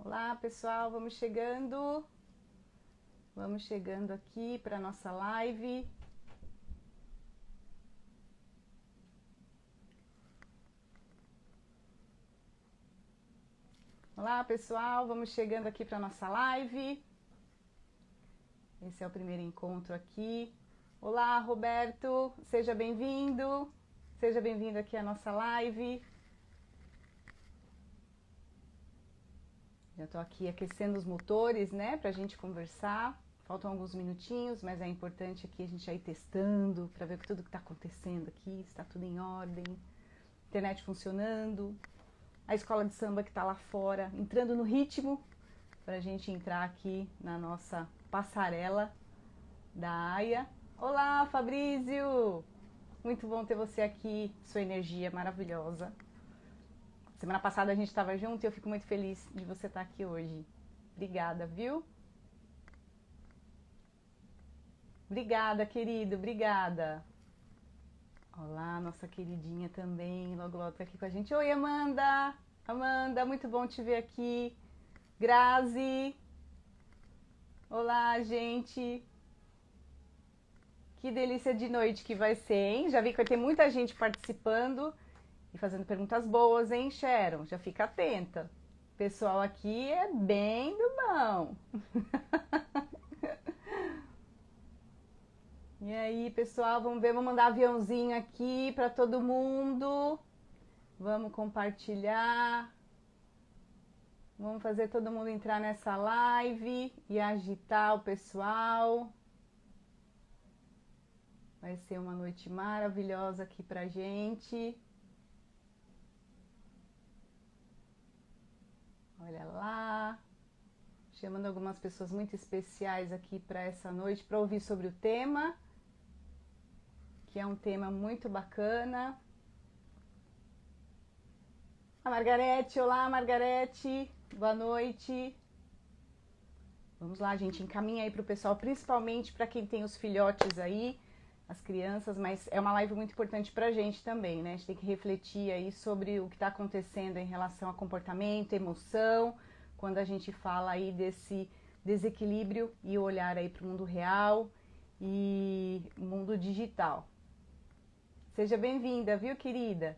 Olá, pessoal, vamos chegando aqui para nossa live. Olá, pessoal, vamos chegando aqui para nossa live. Esse é o primeiro encontro aqui. Olá, Roberto, seja bem-vindo. Seja bem-vindo aqui à nossa live. Já estou aqui aquecendo os motores, né, para a gente conversar. Faltam alguns minutinhos, mas é importante aqui a gente já ir testando para ver tudo que está acontecendo aqui, se está tudo em ordem. Internet funcionando. A escola de samba que está lá fora, entrando no ritmo, para a gente entrar aqui na nossa passarela da AIA. Olá, Fabrício! Muito bom ter você aqui, sua energia maravilhosa. Semana passada a gente estava junto e eu fico muito feliz de você estar aqui hoje. Obrigada, viu? Obrigada, querido, obrigada. Olá, nossa queridinha também, logo logo tá aqui com a gente. Oi, Amanda! Amanda, muito bom te ver aqui. Grazi! Olá, gente! Que delícia de noite que vai ser, hein? Já vi que vai ter muita gente participando e fazendo perguntas boas, hein, Sharon? Já fica atenta. O pessoal aqui é bem do bom. E aí, pessoal, vamos ver, vou mandar aviãozinho aqui para todo mundo. Vamos compartilhar. Vamos fazer todo mundo entrar nessa live e agitar o pessoal. Vai ser uma noite maravilhosa aqui pra gente. Olha lá. Chamando algumas pessoas muito especiais aqui para essa noite para ouvir sobre o tema, que é um tema muito bacana. A Margarete, olá Margarete, boa noite. Vamos lá, gente, encaminha aí para o pessoal, principalmente para quem tem os filhotes aí, as crianças, mas é uma live muito importante para a gente também, né? A gente tem que refletir aí sobre o que está acontecendo em relação a comportamento, emoção, quando a gente fala aí desse desequilíbrio e olhar aí para o mundo real e mundo digital. Seja bem-vinda, viu, querida?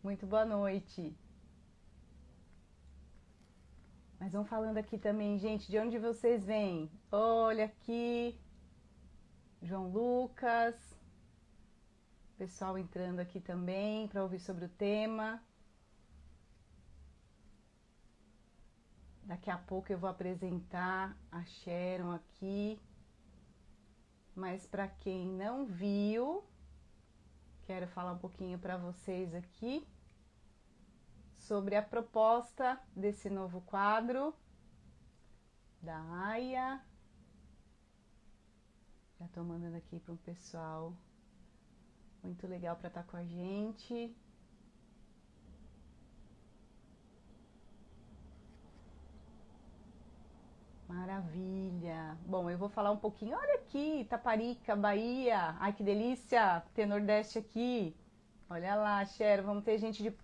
Muito boa noite. Mas vão falando aqui também, gente, de onde vocês vêm? Olha aqui, João Lucas, pessoal entrando aqui também para ouvir sobre o tema. Daqui a pouco eu vou apresentar a Sharon aqui. Mas para quem não viu, quero falar um pouquinho para vocês aqui sobre a proposta desse novo quadro da AIA. Já estou mandando aqui para um pessoal muito legal para estar com a gente. Maravilha! Bom, eu vou falar um pouquinho. Olha aqui, Itaparica, Bahia. Ai, que delícia ter Nordeste aqui. Olha lá, Cher, vamos ter gente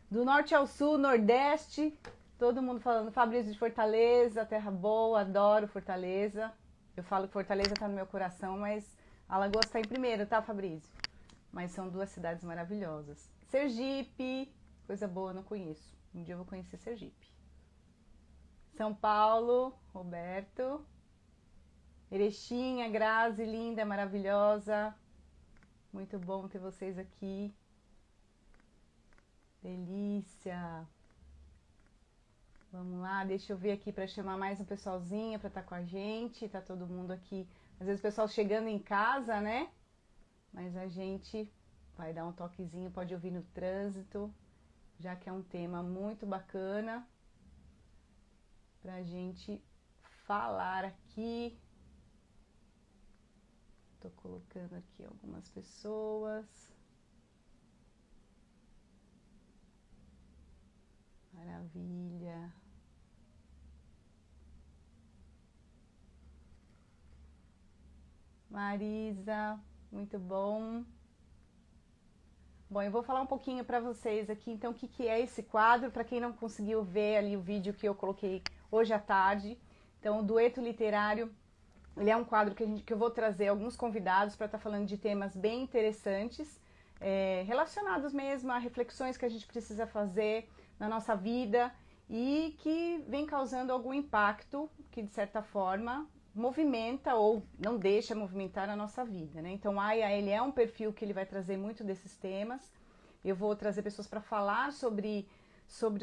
do Norte ao Sul, Nordeste. Todo mundo falando. Fabrício de Fortaleza, terra boa, adoro Fortaleza. Eu falo que Fortaleza tá no meu coração, mas Alagoas tá em primeiro, tá, Fabrício? Mas são duas cidades maravilhosas. Sergipe, coisa boa, não conheço. Um dia eu vou conhecer Sergipe. São Paulo, Roberto. Erechinha, Grazi, linda, maravilhosa. Muito bom ter vocês aqui. Delícia. Vamos lá, deixa eu ver aqui para chamar mais um pessoalzinho para estar com a gente. Tá todo mundo aqui. Às vezes o pessoal chegando em casa, né? Mas a gente vai dar um toquezinho, pode ouvir no trânsito, já que é um tema muito bacana pra gente falar aqui. Tô colocando aqui algumas pessoas. Maravilha. Marisa, muito bom. Bom, eu vou falar um pouquinho para vocês aqui, então, o que que é esse quadro, para quem não conseguiu ver ali o vídeo que eu coloquei hoje à tarde. Então, o Dueto Literário, ele é um quadro que eu vou trazer alguns convidados para estar falando de temas bem interessantes, relacionados mesmo a reflexões que a gente precisa fazer na nossa vida e que vem causando algum impacto que, de certa forma, movimenta ou não deixa movimentar a nossa vida, né? Então, Aya, ele é um perfil que ele vai trazer muito desses temas. Eu vou trazer pessoas para falar sobre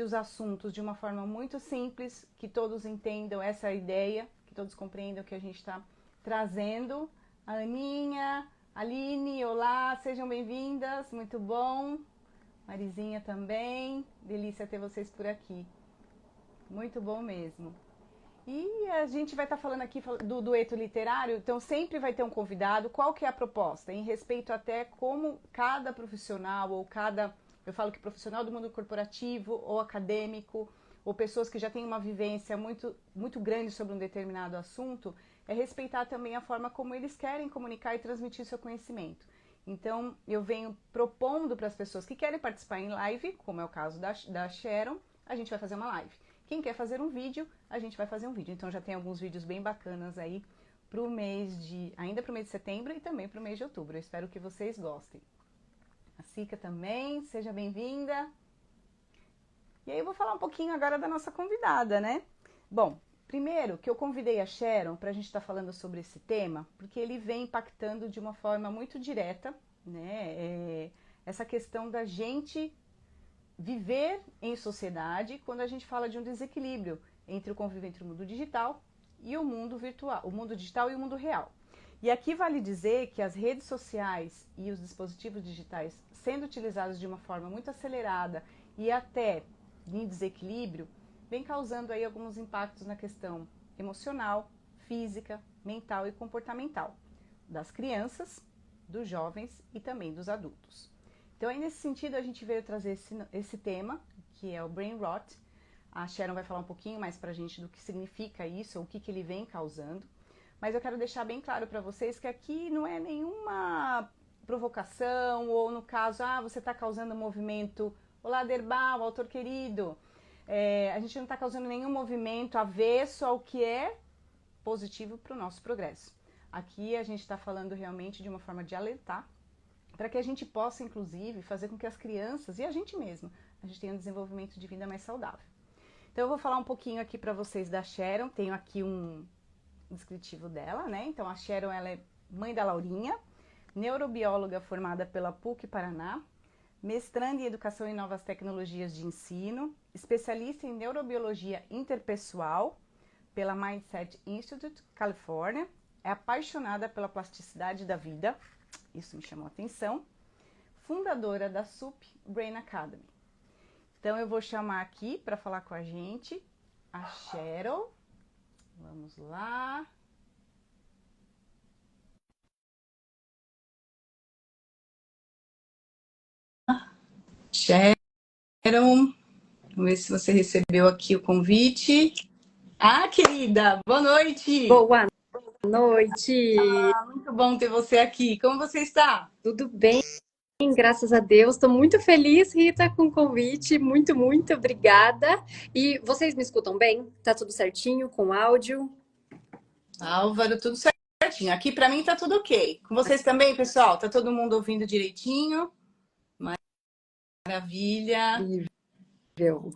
os assuntos de uma forma muito simples, que todos entendam essa ideia, que todos compreendam o que a gente está trazendo. A Aninha, Aline, olá, sejam bem-vindas, muito bom. Marizinha também, delícia ter vocês por aqui. Muito bom mesmo. E a gente vai estar falando aqui do dueto literário, então sempre vai ter um convidado. Qual que é a proposta? Em respeito até como cada profissional ou eu falo que profissional do mundo corporativo ou acadêmico, ou pessoas que já têm uma vivência muito, muito grande sobre um determinado assunto, é respeitar também a forma como eles querem comunicar e transmitir seu conhecimento. Então, eu venho propondo para as pessoas que querem participar em live, como é o caso da Sharon, a gente vai fazer uma live. Quem quer fazer um vídeo, a gente vai fazer um vídeo. Então já tem alguns vídeos bem bacanas aí ainda pro mês de setembro e também pro mês de outubro. Eu espero que vocês gostem. A Sica também, seja bem-vinda. E aí eu vou falar um pouquinho agora da nossa convidada, né? Bom, primeiro que eu convidei a Sharon para a gente estar falando sobre esse tema, porque ele vem impactando de uma forma muito direta, né? Essa questão da gente viver em sociedade quando a gente fala de um desequilíbrio entre o convívio entre o mundo digital e o mundo virtual, o mundo digital e o mundo real. E aqui vale dizer que as redes sociais e os dispositivos digitais sendo utilizados de uma forma muito acelerada e até em desequilíbrio, vem causando aí alguns impactos na questão emocional, física, mental e comportamental das crianças, dos jovens e também dos adultos. Então, aí nesse sentido, a gente veio trazer esse tema, que é o Brain Rot. A Sharon vai falar um pouquinho mais pra gente do que significa isso, ou o que ele vem causando. Mas eu quero deixar bem claro para vocês que aqui não é nenhuma provocação, ou no caso, você está causando um movimento. Olá, Derbal, autor querido. A gente não está causando nenhum movimento avesso ao que é positivo para o nosso progresso. Aqui a gente está falando realmente de uma forma de alertar, para que a gente possa, inclusive, fazer com que as crianças, e a gente mesmo, a gente tenha um desenvolvimento de vida mais saudável. Então eu vou falar um pouquinho aqui para vocês da Sharon, tenho aqui um descritivo dela, né? Então a Sharon, ela é mãe da Laurinha, neurobióloga formada pela PUC Paraná, mestranda em Educação em Novas Tecnologias de Ensino, especialista em Neurobiologia Interpessoal pela Mindset Institute, Califórnia, é apaixonada pela plasticidade da vida, isso me chamou a atenção, fundadora da SUP Brain Academy. Então eu vou chamar aqui para falar com a gente a Sharon. Vamos lá. Sharon, vamos ver se você recebeu aqui o convite. Querida, boa noite! Boa noite! Muito bom ter você aqui. Como você está? Tudo bem? Graças a Deus. Estou muito feliz, Rita, com o convite. Muito, muito obrigada. E vocês me escutam bem? Tá tudo certinho com áudio? Álvaro, tudo certinho. Aqui para mim tá tudo ok. Com vocês também, pessoal? Tá todo mundo ouvindo direitinho? Maravilha. Incrível.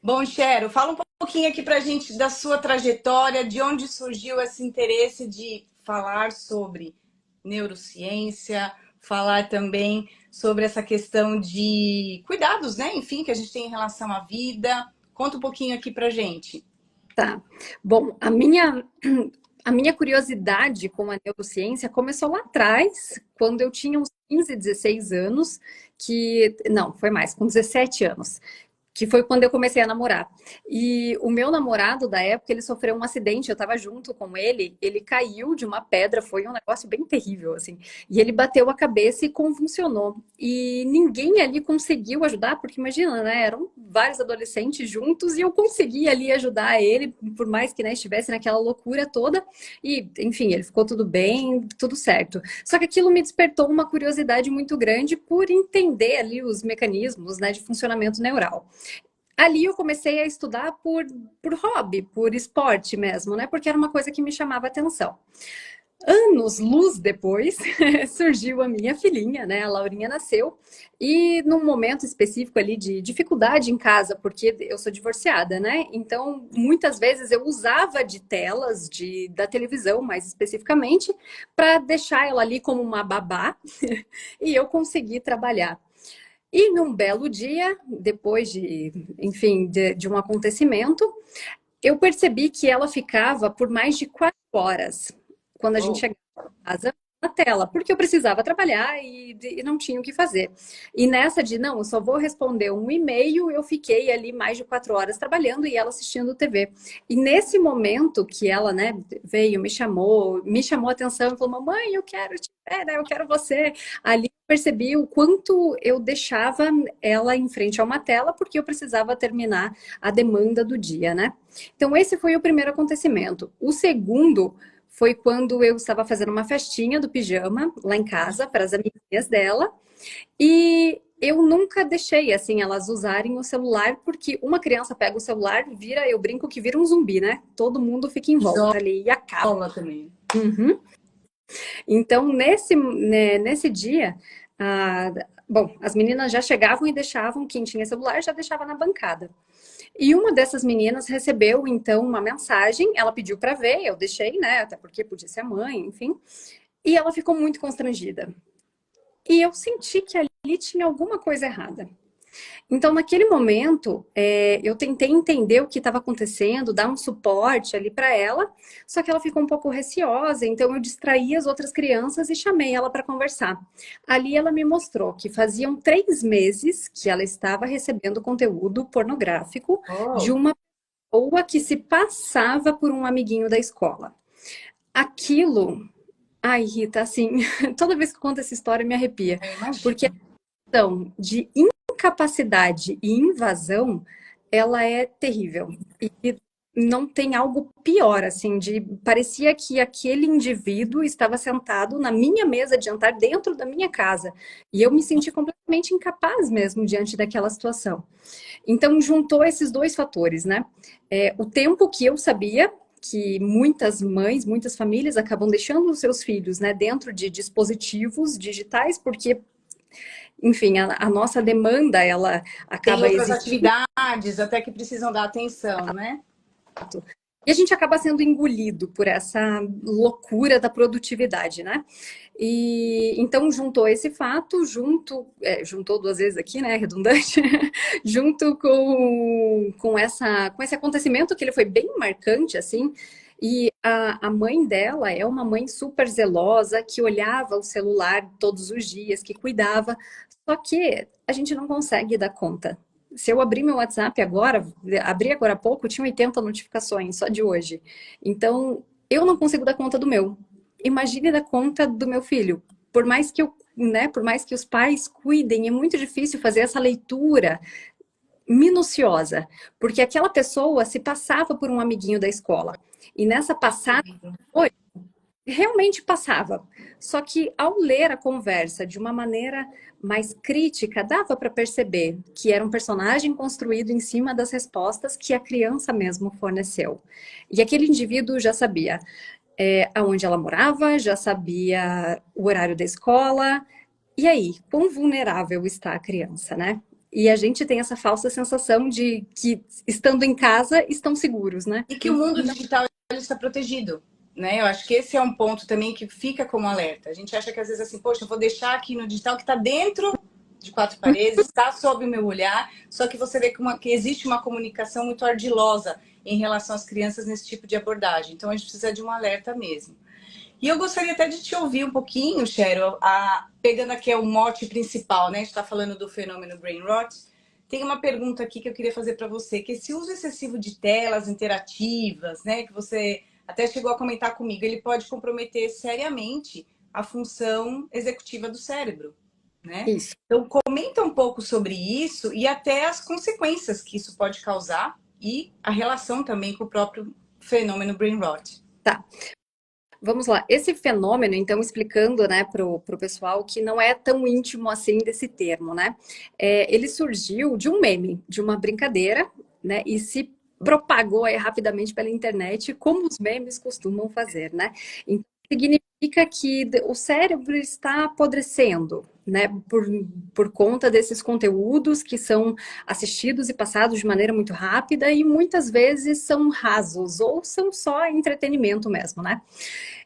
Bom, Chero, fala um pouquinho aqui pra gente da sua trajetória, de onde surgiu esse interesse de falar sobre neurociência, falar também sobre essa questão de cuidados, né? Enfim, que a gente tem em relação à vida. Conta um pouquinho aqui pra gente. Tá. Bom, a minha curiosidade com a neurociência começou lá atrás, quando eu tinha uns 15, 16 anos, não, foi mais, com 17 anos, que foi quando eu comecei a namorar. E o meu namorado da época, ele sofreu um acidente, eu estava junto com ele caiu de uma pedra, foi um negócio bem terrível, assim. E ele bateu a cabeça e convulsionou. E ninguém ali conseguiu ajudar, porque imagina, né? Eram vários adolescentes juntos e eu consegui ali ajudar ele, por mais que, né, estivesse naquela loucura toda. E, enfim, ele ficou tudo bem, tudo certo. Só que aquilo me despertou uma curiosidade muito grande por entender ali os mecanismos, né, de funcionamento neural. Ali eu comecei a estudar por hobby, por esporte mesmo, né? Porque era uma coisa que me chamava atenção. Anos luz depois, surgiu a minha filhinha, né? A Laurinha nasceu. E num momento específico ali de dificuldade em casa, porque eu sou divorciada, né? Então, muitas vezes eu usava de telas da televisão, mais especificamente, para deixar ela ali como uma babá e eu consegui trabalhar. E num belo dia, depois enfim, de um acontecimento, eu percebi que ela ficava por mais de 4 horas quando a gente Oh. chegava em casa na tela, porque eu precisava trabalhar e não tinha o que fazer. E nessa de, não, eu só vou responder um e-mail, eu fiquei ali mais de 4 horas trabalhando e ela assistindo TV. E nesse momento que ela, né, veio, me chamou a atenção e falou, mamãe, eu quero te ver, né, eu quero você. Ali eu percebi o quanto eu deixava ela em frente a uma tela, porque eu precisava terminar a demanda do dia, né? Então, esse foi o primeiro acontecimento. O segundo foi quando eu estava fazendo uma festinha do pijama lá em casa para as amigas dela e eu nunca deixei assim elas usarem o celular porque uma criança pega o celular, eu brinco que vira um zumbi, né? Todo mundo fica em volta ali e acaba. Isola também. Uhum. Então nesse dia, bom, as meninas já chegavam e deixavam quem tinha celular já deixava na bancada. E uma dessas meninas recebeu, então, uma mensagem. Ela pediu para ver, eu deixei, né? Até porque podia ser a mãe, enfim. E ela ficou muito constrangida. E eu senti que ali tinha alguma coisa errada. Então, naquele momento, eu tentei entender o que estava acontecendo, dar um suporte ali para ela, só que ela ficou um pouco receosa, então eu distraí as outras crianças e chamei ela para conversar. Ali ela me mostrou que faziam 3 meses que ela estava recebendo conteúdo pornográfico de Oh, uma pessoa que se passava por um amiguinho da escola. Aquilo, ai, Rita, assim, toda vez que eu conto essa história me arrepia, eu porque a imagino. questão de incapacidade e invasão, ela é terrível. E não tem algo pior, assim, parecia que aquele indivíduo estava sentado na minha mesa de jantar dentro da minha casa. E eu me senti completamente incapaz mesmo diante daquela situação. Então, juntou esses dois fatores, né? O tempo que eu sabia que muitas mães, muitas famílias acabam deixando os seus filhos, né, dentro de dispositivos digitais, porque, enfim, a nossa demanda, ela Tem acaba outras existindo. atividades até que precisam dar atenção, né? E a gente acaba sendo engolido por essa loucura da produtividade, né? E então juntou esse fato, juntou 2 vezes aqui, né? Redundante, junto com esse acontecimento que ele foi bem marcante, assim. E a mãe dela é uma mãe super zelosa, que olhava o celular todos os dias, que cuidava. Só que a gente não consegue dar conta. Se eu abrir meu WhatsApp agora, abri agora há pouco, tinha 80 notificações só de hoje. Então, eu não consigo dar conta do meu. Imagine dar conta do meu filho. Por mais que por mais que os pais cuidem, é muito difícil fazer essa leitura minuciosa, porque aquela pessoa se passava por um amiguinho da escola. E nessa passada, realmente passava. Só que ao ler a conversa de uma maneira mais crítica, dava para perceber que era um personagem construído em cima das respostas que a criança mesmo forneceu. E aquele indivíduo já sabia aonde ela morava, já sabia o horário da escola. E aí, quão vulnerável está a criança, né? E a gente tem essa falsa sensação de que, estando em casa, estão seguros, né? E que o mundo digital ele está protegido, né? Eu acho que esse é um ponto também que fica como alerta. A gente acha que às vezes assim, poxa, eu vou deixar aqui no digital que está dentro de 4 paredes, está sob o meu olhar, só que você vê que existe uma comunicação muito ardilosa em relação às crianças nesse tipo de abordagem. Então a gente precisa de um alerta mesmo. E eu gostaria até de te ouvir um pouquinho, Cheryl, pegando aqui o mote principal, né? A gente está falando do fenômeno brain rot, Tem uma pergunta aqui que eu queria fazer para você, que esse uso excessivo de telas interativas, né, que você até chegou a comentar comigo, ele pode comprometer seriamente a função executiva do cérebro, né? Isso. Então, comenta um pouco sobre isso e até as consequências que isso pode causar e a relação também com o próprio fenômeno brain rot. Tá. Vamos lá. Esse fenômeno, então, explicando, né, para o pessoal que não é tão íntimo assim desse termo, né? Ele surgiu de um meme, de uma brincadeira, né? E se propagou aí rapidamente pela internet, como os memes costumam fazer, né? Então, significa que o cérebro está apodrecendo, né? Por conta desses conteúdos que são assistidos e passados de maneira muito rápida e muitas vezes são rasos ou são só entretenimento mesmo, né?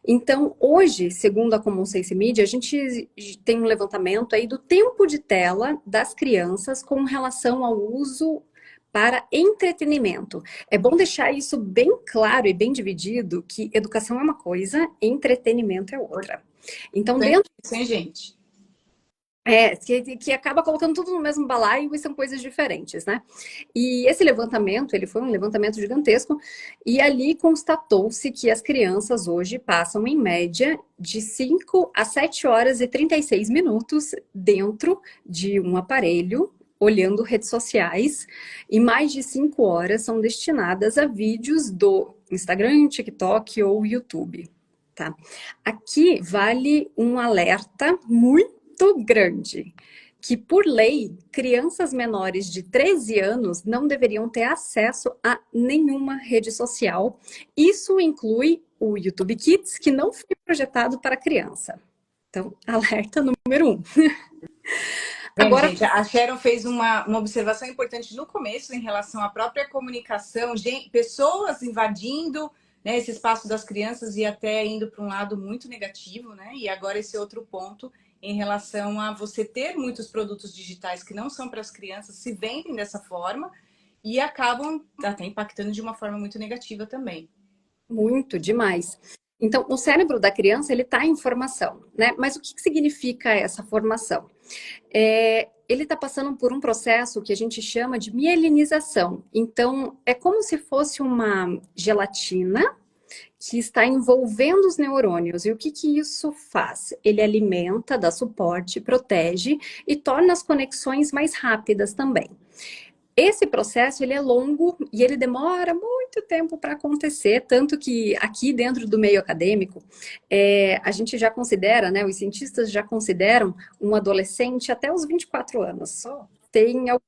Então, hoje, segundo a Common Sense Media, a gente tem um levantamento aí do tempo de tela das crianças com relação ao uso para entretenimento. É bom deixar isso bem claro e bem dividido, que educação é uma coisa, entretenimento é outra. Então, dentro... Sem gente. Que acaba colocando tudo no mesmo balaio e são coisas diferentes, né? E esse levantamento, ele foi um levantamento gigantesco e ali constatou-se que as crianças hoje passam em média de 5 a 7 horas e 36 minutos dentro de um aparelho, olhando redes sociais, e mais de 5 horas são destinadas a vídeos do Instagram, TikTok ou YouTube, tá? Aqui vale um alerta muito grande, que por lei, crianças menores de 13 anos não deveriam ter acesso a nenhuma rede social. Isso inclui o YouTube Kids, que não foi projetado para criança. Então, alerta número 1. Agora, gente, a Sharon fez uma observação importante no começo em relação à própria comunicação, pessoas invadindo, né, esse espaço das crianças e até indo para um lado muito negativo, né? E agora esse outro ponto em relação a você ter muitos produtos digitais que não são para as crianças, se vendem dessa forma e acabam até impactando de uma forma muito negativa também. Muito, demais. Então, o cérebro da criança, ele está em formação, né? Mas o que significa essa formação? Ele está passando por um processo que a gente chama de mielinização. Então, é como se fosse uma gelatina que está envolvendo os neurônios. E o que isso faz? Ele alimenta, dá suporte, protege e torna as conexões mais rápidas também. Esse processo, ele é longo e ele demora muito tempo para acontecer, tanto que aqui dentro do meio acadêmico, a gente já considera, né, os cientistas já consideram um adolescente até os 24 anos. Tem alguns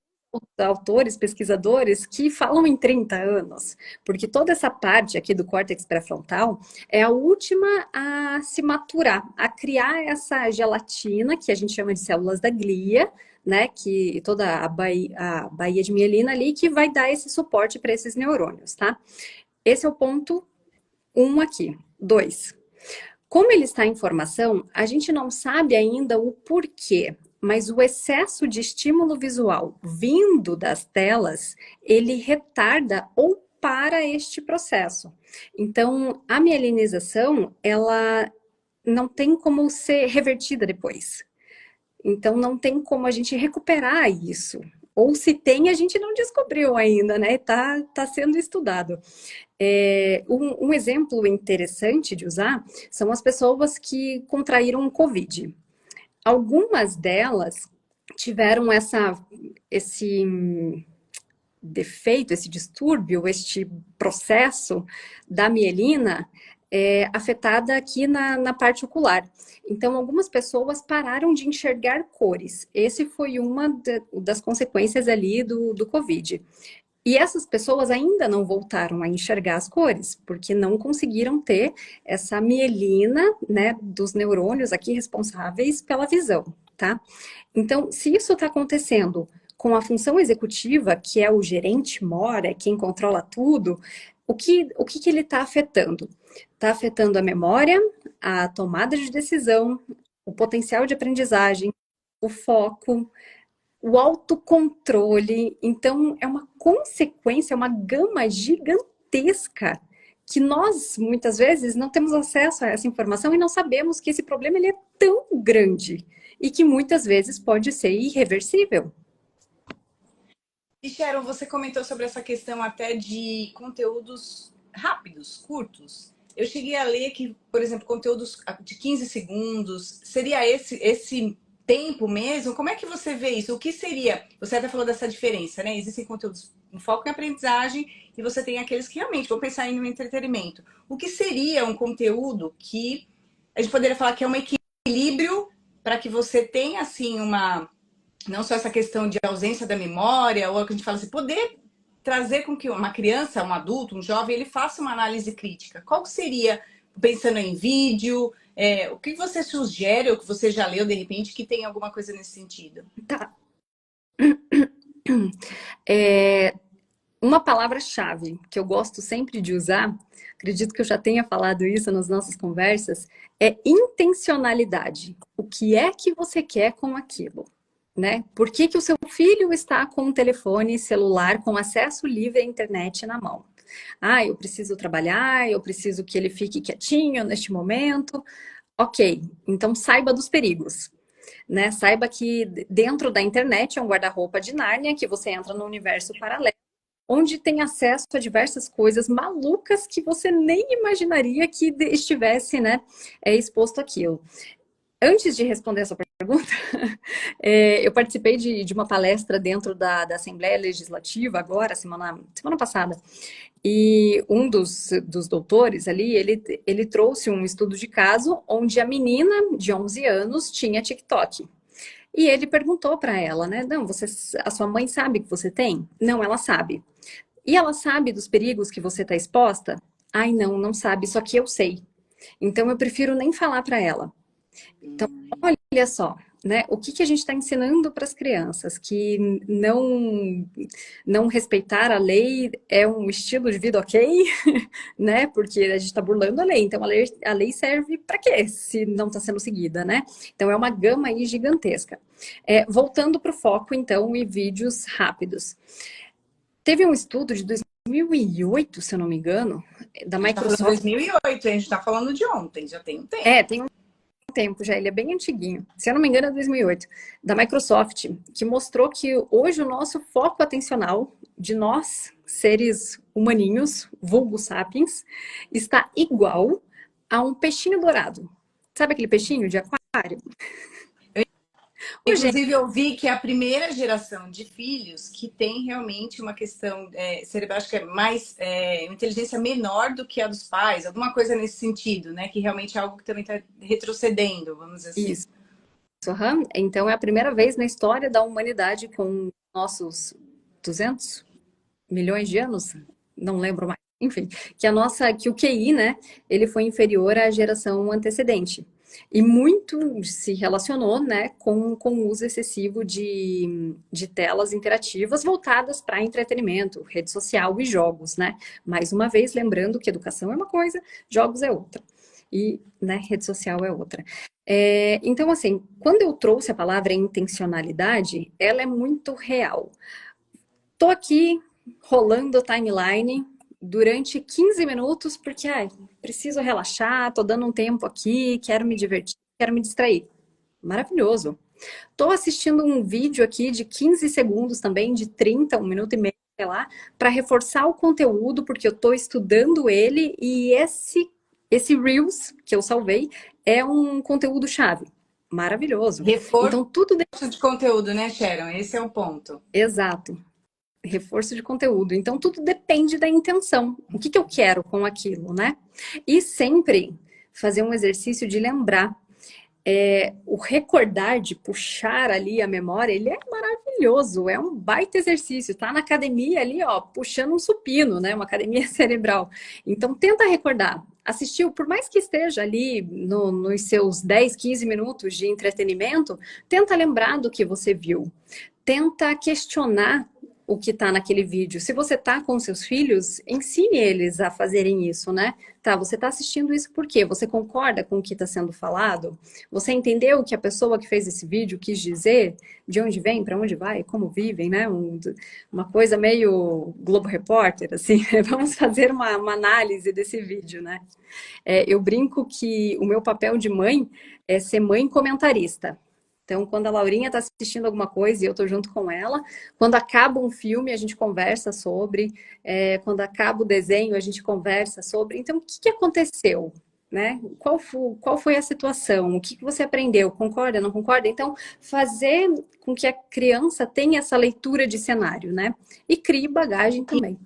autores, pesquisadores, que falam em 30 anos, porque toda essa parte aqui do córtex pré-frontal é a última a se maturar, a criar essa gelatina, que a gente chama de células da glia, né, que toda a baía de mielina ali, que vai dar esse suporte para esses neurônios, tá? Esse é o ponto 1 aqui. 2. Como ele está em formação, a gente não sabe ainda o porquê, mas o excesso de estímulo visual vindo das telas, ele retarda ou para este processo. Então, a mielinização, ela não tem como ser revertida depois. Então, não tem como a gente recuperar isso. Ou se tem, a gente não descobriu ainda, né? Tá sendo estudado. Um exemplo interessante de usar são as pessoas que contraíram Covid. Algumas delas tiveram esse defeito, esse distúrbio, este processo da mielina afetada aqui na parte ocular. Então, algumas pessoas pararam de enxergar cores. Esse foi uma das consequências ali do Covid. E essas pessoas ainda não voltaram a enxergar as cores, porque não conseguiram ter essa mielina, né, dos neurônios aqui responsáveis pela visão, tá? Então, se isso está acontecendo com a função executiva, que é o gerente mora, é quem controla tudo, o que ele está afetando? Está afetando a memória, a tomada de decisão, o potencial de aprendizagem, o foco, o autocontrole. Então, é uma consequência, uma gama gigantesca que nós, muitas vezes, não temos acesso a essa informação e não sabemos que esse problema ele é tão grande e que muitas vezes pode ser irreversível. E Sharon, você comentou sobre essa questão até de conteúdos rápidos, curtos. Eu cheguei a ler que, por exemplo, conteúdos de 15 segundos, seria esse tempo mesmo? Como é que você vê isso? O que seria? Você até falou dessa diferença, né? Existem conteúdos com foco em aprendizagem e você tem aqueles que realmente vão pensar em um entretenimento. O que seria um conteúdo que a gente poderia falar que é um equilíbrio para que você tenha, assim, uma não só essa questão de ausência da memória, ou a que a gente fala assim, poder trazer com que uma criança, um adulto, um jovem, ele faça uma análise crítica. Qual seria, pensando em vídeo, o que você sugere, ou que você já leu de repente, que tem alguma coisa nesse sentido? Tá. É, uma palavra-chave que eu gosto sempre de usar, acredito que eu já tenha falado isso nas nossas conversas, é intencionalidade. O que é que você quer com aquilo? Né? Por que que o seu filho está com um telefone celular com acesso livre à internet na mão? Ah, eu preciso trabalhar, eu preciso que ele fique quietinho neste momento. Ok, então saiba dos perigos. Né? Saiba que dentro da internet é um guarda-roupa de Nárnia, que você entra no universo paralelo, onde tem acesso a diversas coisas malucas que você nem imaginaria que estivesse, né, exposto àquilo. Antes de responder essa pergunta, eu participei de uma palestra dentro da Assembleia Legislativa agora, semana passada, e um dos doutores ali, ele trouxe um estudo de caso onde a menina de 11 anos tinha TikTok. E ele perguntou para ela, né? Não, a sua mãe sabe que você tem? Não, ela sabe. E ela sabe dos perigos que você está exposta? Ai, não, não sabe, só que eu sei. Então eu prefiro nem falar para ela. Então, olha só, né? O que a gente está ensinando para as crianças? Que não respeitar a lei é um estilo de vida ok, né? Porque a gente está burlando a lei. Então, a lei serve para quê? Se não está sendo seguida, né? Então, é uma gama aí gigantesca. Voltando para o foco, então, e vídeos rápidos. Teve um estudo de 2008, se eu não me engano, da Microsoft. Tá falando de 2008, a gente está falando de ontem, já tem um tempo. Tem um tempo já, ele é bem antiguinho. Se eu não me engano, é 2008, da Microsoft, que mostrou que hoje o nosso foco atencional de nós, seres humaninhos, vulgo sapiens, está igual a um peixinho dourado. Sabe aquele peixinho de aquário? Inclusive, eu vi que é a primeira geração de filhos que tem realmente uma questão cerebral, acho que é mais inteligência menor do que a dos pais, alguma coisa nesse sentido, né? Que realmente é algo que também está retrocedendo, vamos dizer assim. Isso. Então, é a primeira vez na história da humanidade, com nossos 200 milhões de anos, não lembro mais, enfim, que o QI, né, ele foi inferior à geração antecedente. E muito se relacionou, né, com o uso excessivo de telas interativas voltadas para entretenimento, rede social e jogos, né? Mais uma vez, lembrando que educação é uma coisa, jogos é outra. E, né, rede social é outra. Então, assim, quando eu trouxe a palavra intencionalidade, ela é muito real. Tô aqui rolando a timeline durante 15 minutos, porque preciso relaxar, tô dando um tempo aqui, quero me divertir, quero me distrair. Maravilhoso. Tô assistindo um vídeo aqui de 15 segundos também, de 30, 1 minuto e meio, sei lá, para reforçar o conteúdo, porque eu tô estudando ele e esse Reels que eu salvei é um conteúdo chave. Maravilhoso. Reforço então, tudo de conteúdo, né, Sharon? Esse é o ponto. Exato. Reforço de conteúdo. Então, tudo depende da intenção. O que eu quero com aquilo, né? E sempre fazer um exercício de lembrar. O recordar, de puxar ali a memória, ele é maravilhoso. É um baita exercício. Tá na academia ali, ó, puxando um supino, né? Uma academia cerebral. Então, tenta recordar. Assistiu, por mais que esteja ali nos seus 10, 15 minutos de entretenimento, tenta lembrar do que você viu. Tenta questionar o que está naquele vídeo. Se você está com seus filhos, ensine eles a fazerem isso, né? Tá, você está assistindo isso por quê? Você concorda com o que está sendo falado? Você entendeu o que a pessoa que fez esse vídeo quis dizer? De onde vem, para onde vai, como vivem, né? Uma coisa meio Globo Repórter, assim. Vamos fazer uma análise desse vídeo, né? Eu brinco que o meu papel de mãe é ser mãe comentarista. Então, quando a Laurinha está assistindo alguma coisa e eu estou junto com ela, quando acaba um filme, a gente conversa sobre, quando acaba o desenho, a gente conversa sobre. Então, o que que aconteceu? Né? Qual foi a situação? O que que você aprendeu? Concorda, não concorda? Então, fazer com que a criança tenha essa leitura de cenário, né? E crie bagagem também.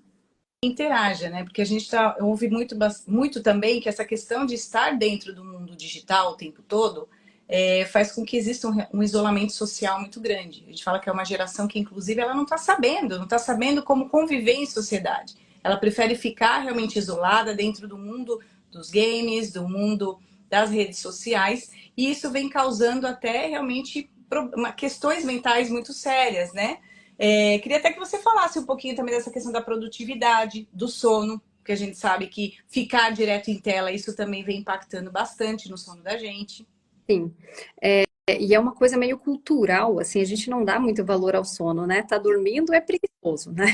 Interaja, né? Porque a gente ouve muito também que essa questão de estar dentro do mundo digital o tempo todo faz com que exista um isolamento social muito grande. A gente fala que é uma geração que, inclusive, ela não está sabendo como conviver em sociedade. Ela prefere ficar realmente isolada dentro do mundo dos games, do mundo das redes sociais, e isso vem causando até realmente questões mentais muito sérias, né? Queria até que você falasse um pouquinho também dessa questão da produtividade, do sono, porque a gente sabe que ficar direto em tela, isso também vem impactando bastante no sono da gente. Sim. E é uma coisa meio cultural, assim, a gente não dá muito valor ao sono, né? Tá dormindo é preguiçoso, né?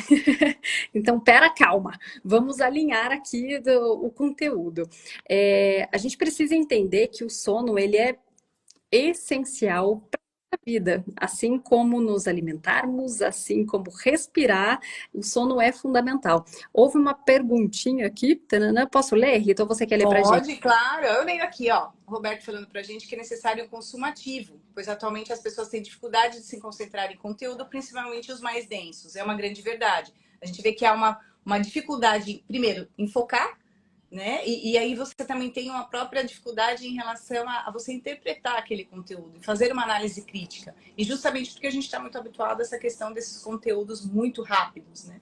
Então, pera, calma, vamos alinhar aqui o conteúdo. A gente precisa entender que o sono, ele é essencial vida, assim como nos alimentarmos, assim como respirar, o sono é fundamental. Houve uma perguntinha aqui, tanana, posso ler, Rita, ou você quer ler pra gente? Pode, claro. Eu leio aqui, ó, o Roberto falando pra gente que é necessário um consumo ativo, pois atualmente as pessoas têm dificuldade de se concentrar em conteúdo, principalmente os mais densos. É uma grande verdade. A gente vê que há uma dificuldade, primeiro, em focar, né? E aí você também tem uma própria dificuldade em relação a você interpretar aquele conteúdo, fazer uma análise crítica. E justamente porque a gente está muito habituado a essa questão desses conteúdos muito rápidos, né?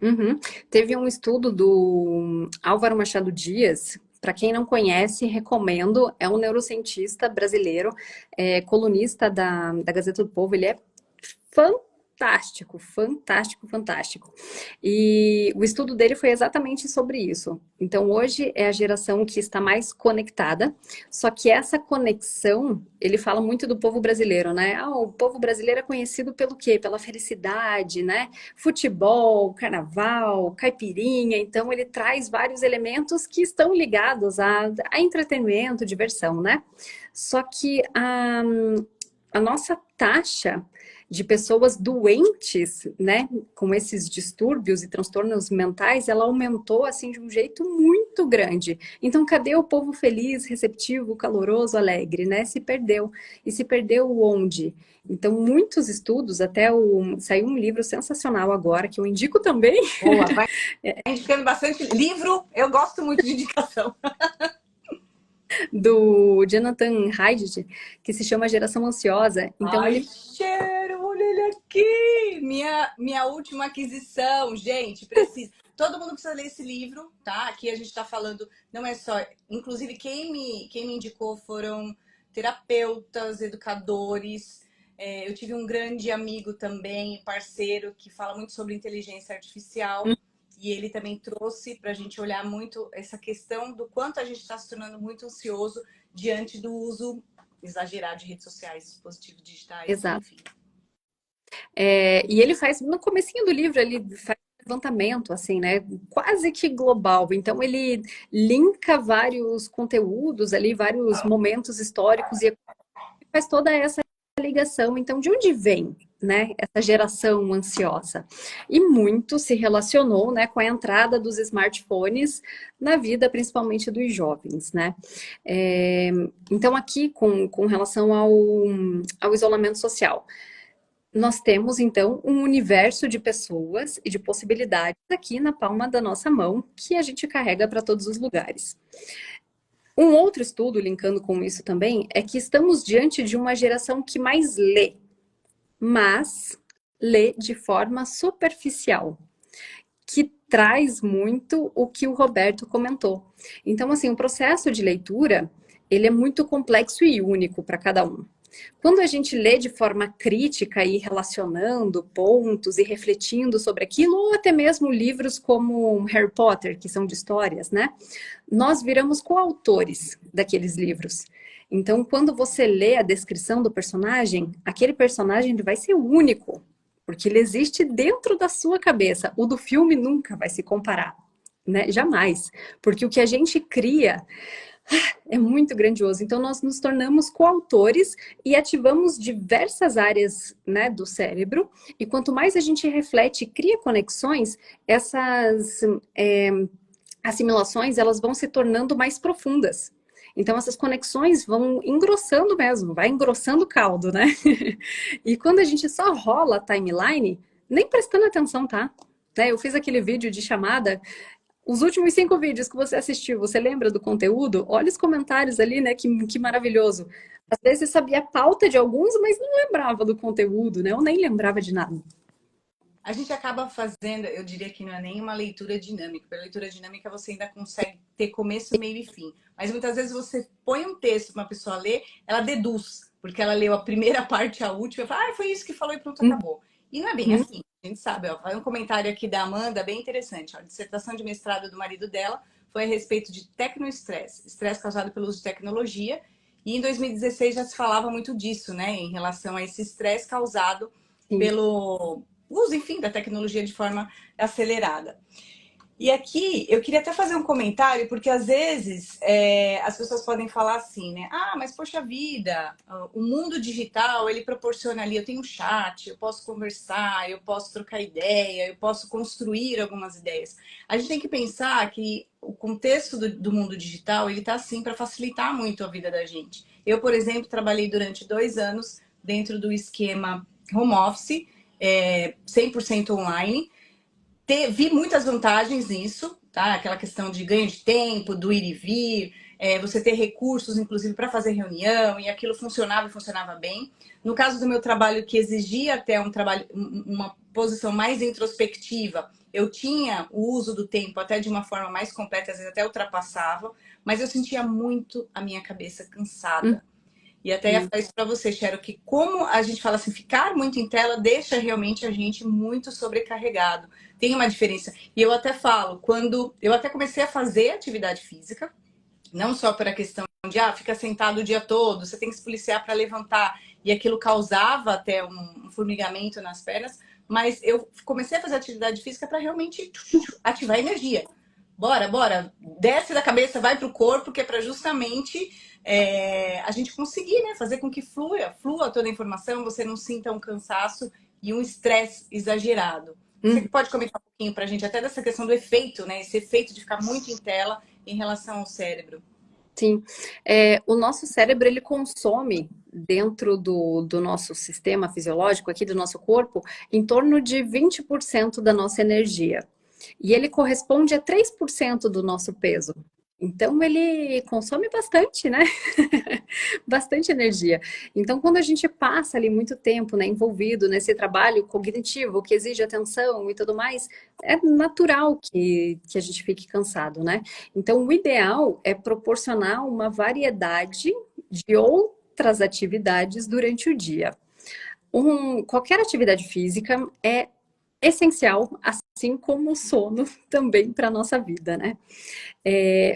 Uhum. Teve um estudo do Álvaro Machado Dias. Para quem não conhece, recomendo. É um neurocientista brasileiro, colunista da Gazeta do Povo. Ele é fantástico, fantástico, fantástico. E o estudo dele foi exatamente sobre isso. Então, hoje é a geração que está mais conectada, só que essa conexão, ele fala muito do povo brasileiro, né? Ah, o povo brasileiro é conhecido pelo quê? Pela felicidade, né? Futebol, carnaval, caipirinha. Então, ele traz vários elementos que estão ligados a entretenimento, diversão, né? Só que a nossa taxa de pessoas doentes, né, com esses distúrbios e transtornos mentais, ela aumentou assim de um jeito muito grande. Então, cadê o povo feliz, receptivo, caloroso, alegre, né? Se perdeu. E se perdeu onde? Então, muitos estudos, saiu um livro sensacional agora, que eu indico também. Boa, vai indicando bastante livro, eu gosto muito de indicação. Do Jonathan Haidt, que se chama Geração Ansiosa. Então, Ai, cheiro, olha ele aqui! Minha última aquisição, gente, precisa. Todo mundo precisa ler esse livro, tá? Aqui a gente tá falando, não é só. Inclusive, quem me indicou foram terapeutas, educadores. Eu tive um grande amigo também, parceiro, que fala muito sobre inteligência artificial. E ele também trouxe para a gente olhar muito essa questão do quanto a gente está se tornando muito ansioso diante do uso exagerado de redes sociais, dispositivos digitais, exato. enfim. E ele faz, no comecinho do livro, ele faz um levantamento, assim, né, quase que global. Então, ele linka vários conteúdos ali, vários momentos históricos e faz toda essa ligação. Então, de onde vem, né, essa geração ansiosa? E muito se relacionou, né, com a entrada dos smartphones na vida, principalmente dos jovens, né? Então, aqui, com relação ao isolamento social, nós temos, então, um universo de pessoas e de possibilidades aqui na palma da nossa mão que a gente carrega para todos os lugares. Um outro estudo, linkando com isso também, é que estamos diante de uma geração que mais lê, mas lê de forma superficial, que traz muito o que o Roberto comentou. Então, assim, o processo de leitura, ele é muito complexo e único para cada um. Quando a gente lê de forma crítica e relacionando pontos e refletindo sobre aquilo, ou até mesmo livros como Harry Potter, que são de histórias, né? Nós viramos coautores daqueles livros. Então, quando você lê a descrição do personagem, aquele personagem vai ser único, porque ele existe dentro da sua cabeça. O do filme nunca vai se comparar, né? Jamais. Porque o que a gente cria É muito grandioso. Então, nós nos tornamos coautores e ativamos diversas áreas, né, do cérebro. E quanto mais a gente reflete e cria conexões, essas assimilações, elas vão se tornando mais profundas. Então, essas conexões vão engrossando mesmo, vai engrossando o caldo, né? E quando a gente só rola a timeline, nem prestando atenção, tá? Né, eu fiz aquele vídeo de chamada, os últimos 5 vídeos que você assistiu, você lembra do conteúdo? Olha os comentários ali, né? Que maravilhoso. Às vezes eu sabia a pauta de alguns, mas não lembrava do conteúdo, né? Eu nem lembrava de nada. A gente acaba fazendo, eu diria que não é nem uma leitura dinâmica. Pela leitura dinâmica você ainda consegue ter começo, meio e fim. Mas muitas vezes você põe um texto para uma pessoa ler, ela deduz, porque ela leu a primeira parte, a última, e fala, ah, foi isso que falou e pronto, acabou. E não é bem assim, a gente sabe. Ó, vai um comentário aqui da Amanda, bem interessante. Ó, a dissertação de mestrado do marido dela foi a respeito de tecnoestresse, estresse causado pelo uso de tecnologia. E em 2016 já se falava muito disso, né, em relação a esse estresse causado Sim. pelo uso, enfim, da tecnologia de forma acelerada. E aqui eu queria até fazer um comentário, porque às vezes as pessoas podem falar assim, né? Ah, mas poxa vida, o mundo digital ele proporciona ali, eu tenho um chat, eu posso conversar, eu posso trocar ideia, eu posso construir algumas ideias. A gente tem que pensar que o contexto do mundo digital ele está assim para facilitar muito a vida da gente. Eu, por exemplo, trabalhei durante 2 anos dentro do esquema home office, 100% online. Vi muitas vantagens nisso, tá? Aquela questão de ganho de tempo, do ir e vir, você ter recursos, inclusive, para fazer reunião, e aquilo funcionava e funcionava bem. No caso do meu trabalho, que exigia até uma posição mais introspectiva, eu tinha o uso do tempo até de uma forma mais completa, às vezes até ultrapassava, mas eu sentia muito a minha cabeça cansada. E até ia falar isso para você, Cheryl, que como a gente fala assim, ficar muito em tela deixa realmente a gente muito sobrecarregado. Tem uma diferença. E eu até falo, quando eu até comecei a fazer atividade física, não só por a questão de fica sentado o dia todo, você tem que se policiar para levantar, e aquilo causava até um formigamento nas pernas, mas eu comecei a fazer atividade física para realmente ativar a energia. Bora, desce da cabeça, vai para o corpo, que é para justamente a gente conseguir, né, fazer com que flua toda a informação, você não sinta um cansaço e um estresse exagerado. Você pode comentar um pouquinho para a gente até dessa questão do efeito, né, esse efeito de ficar muito em tela em relação ao cérebro? Sim, o nosso cérebro ele consome dentro do nosso sistema fisiológico, aqui do nosso corpo, em torno de 20% da nossa energia. E ele corresponde a 3% do nosso peso. Então ele consome bastante, né? Bastante energia. Então, quando a gente passa ali muito tempo, né, envolvido nesse trabalho cognitivo que exige atenção e tudo mais, é natural que a gente fique cansado, né? Então, o ideal é proporcionar uma variedade de outras atividades durante o dia. Qualquer atividade física é essencial, assim como o sono também para a nossa vida, né?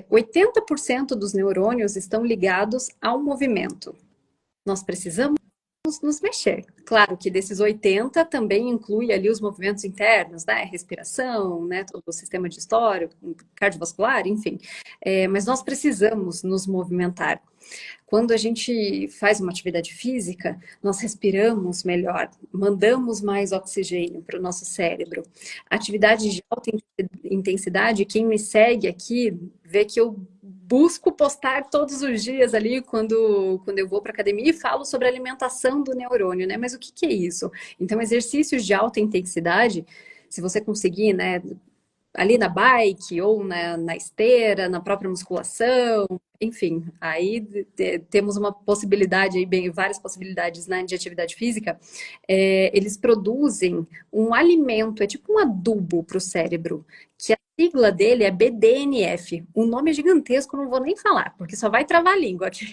80% dos neurônios estão ligados ao movimento. Nós precisamos nos mexer. Claro que desses 80 também inclui ali os movimentos internos, né? Respiração, né? Todo o sistema digestório, cardiovascular, enfim. Mas nós precisamos nos movimentar. Quando a gente faz uma atividade física, nós respiramos melhor, mandamos mais oxigênio para o nosso cérebro. Atividade de alta intensidade, quem me segue aqui vê que eu busco postar todos os dias ali quando eu vou para academia e falo sobre a alimentação do neurônio, né? Mas o que é isso? Então, exercícios de alta intensidade, se você conseguir, né, ali na bike ou na esteira, na própria musculação, enfim, aí temos uma possibilidade, aí, várias possibilidades, né, de atividade física. Eles produzem um alimento, é tipo um adubo para o cérebro, que a sigla dele é BDNF. Um nome gigantesco, não vou nem falar, porque só vai travar a língua aqui.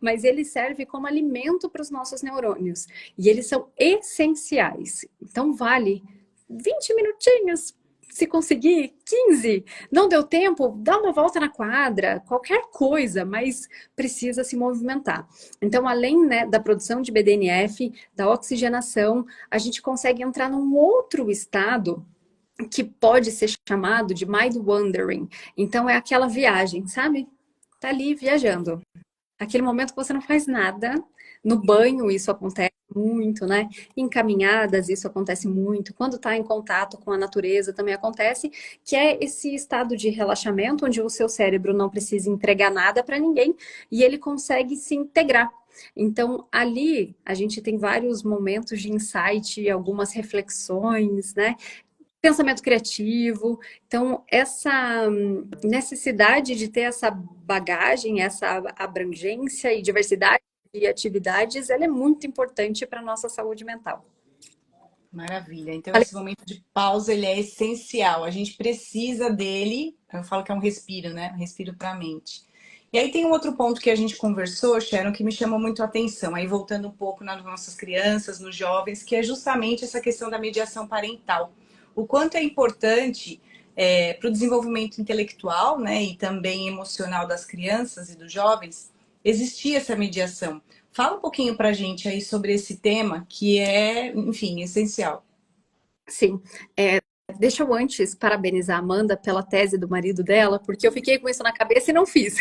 Mas ele serve como alimento para os nossos neurônios. E eles são essenciais. Então, vale 20 minutinhos. Se conseguir, 15, não deu tempo, dá uma volta na quadra, qualquer coisa, mas precisa se movimentar. Então, além, né, da produção de BDNF, da oxigenação, a gente consegue entrar num outro estado que pode ser chamado de mind wandering. Então, é aquela viagem, sabe? tá ali viajando. Aquele momento que você não faz nada. No banho isso acontece muito, né? Em caminhadas isso acontece muito. Quando está em contato com a natureza também acontece, que é esse estado de relaxamento onde o seu cérebro não precisa entregar nada para ninguém e ele consegue se integrar. Então, ali a gente tem vários momentos de insight, algumas reflexões, né? Pensamento criativo. Então, essa necessidade de ter essa bagagem, essa abrangência e diversidade de atividades, ela é muito importante para a nossa saúde mental. Maravilha. Então, Falei, esse momento de pausa, ele é essencial. A gente precisa dele. Eu falo que é um respiro, né? Um respiro para a mente. E aí tem um outro ponto que a gente conversou, Sharon, que me chamou muito a atenção. Aí voltando um pouco nas nossas crianças, nos jovens, que é justamente essa questão da mediação parental. O quanto é importante para o desenvolvimento intelectual, né, e também emocional das crianças e dos jovens, existir essa mediação. Fala um pouquinho para a gente aí sobre esse tema que é, enfim, essencial. sim, deixa eu antes parabenizar a Amanda pela tese do marido dela, porque eu fiquei com isso na cabeça e não fiz.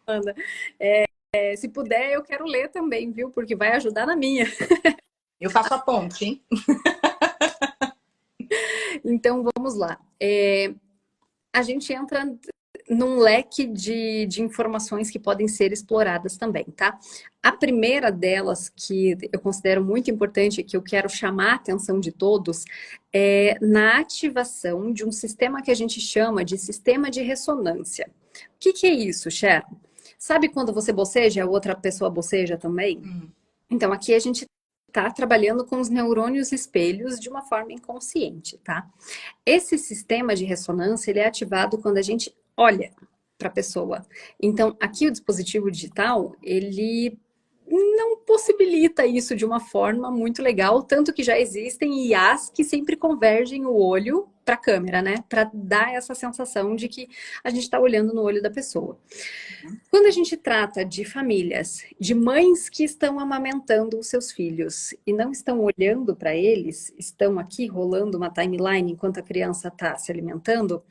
Amanda, se puder, eu quero ler também, viu? Porque vai ajudar na minha. Eu faço a ponte, hein? Então, vamos lá. A gente entra num leque de informações que podem ser exploradas também, tá? A primeira delas, que eu considero muito importante, que eu quero chamar a atenção de todos, é na ativação de um sistema que a gente chama de sistema de ressonância. O que é isso, Sharon? Sabe quando você boceja, a outra pessoa boceja também? Então, aqui a gente está trabalhando com os neurônios espelhos de uma forma inconsciente, tá? Esse sistema de ressonância, ele é ativado quando a gente olha para a pessoa. Então, aqui o dispositivo digital, ele não possibilita isso de uma forma muito legal, tanto que já existem IAs que sempre convergem o olho para a câmera, né? Para dar essa sensação de que a gente está olhando no olho da pessoa. Quando a gente trata de famílias, de mães que estão amamentando os seus filhos e não estão olhando para eles, estão aqui rolando uma timeline enquanto a criança está se alimentando,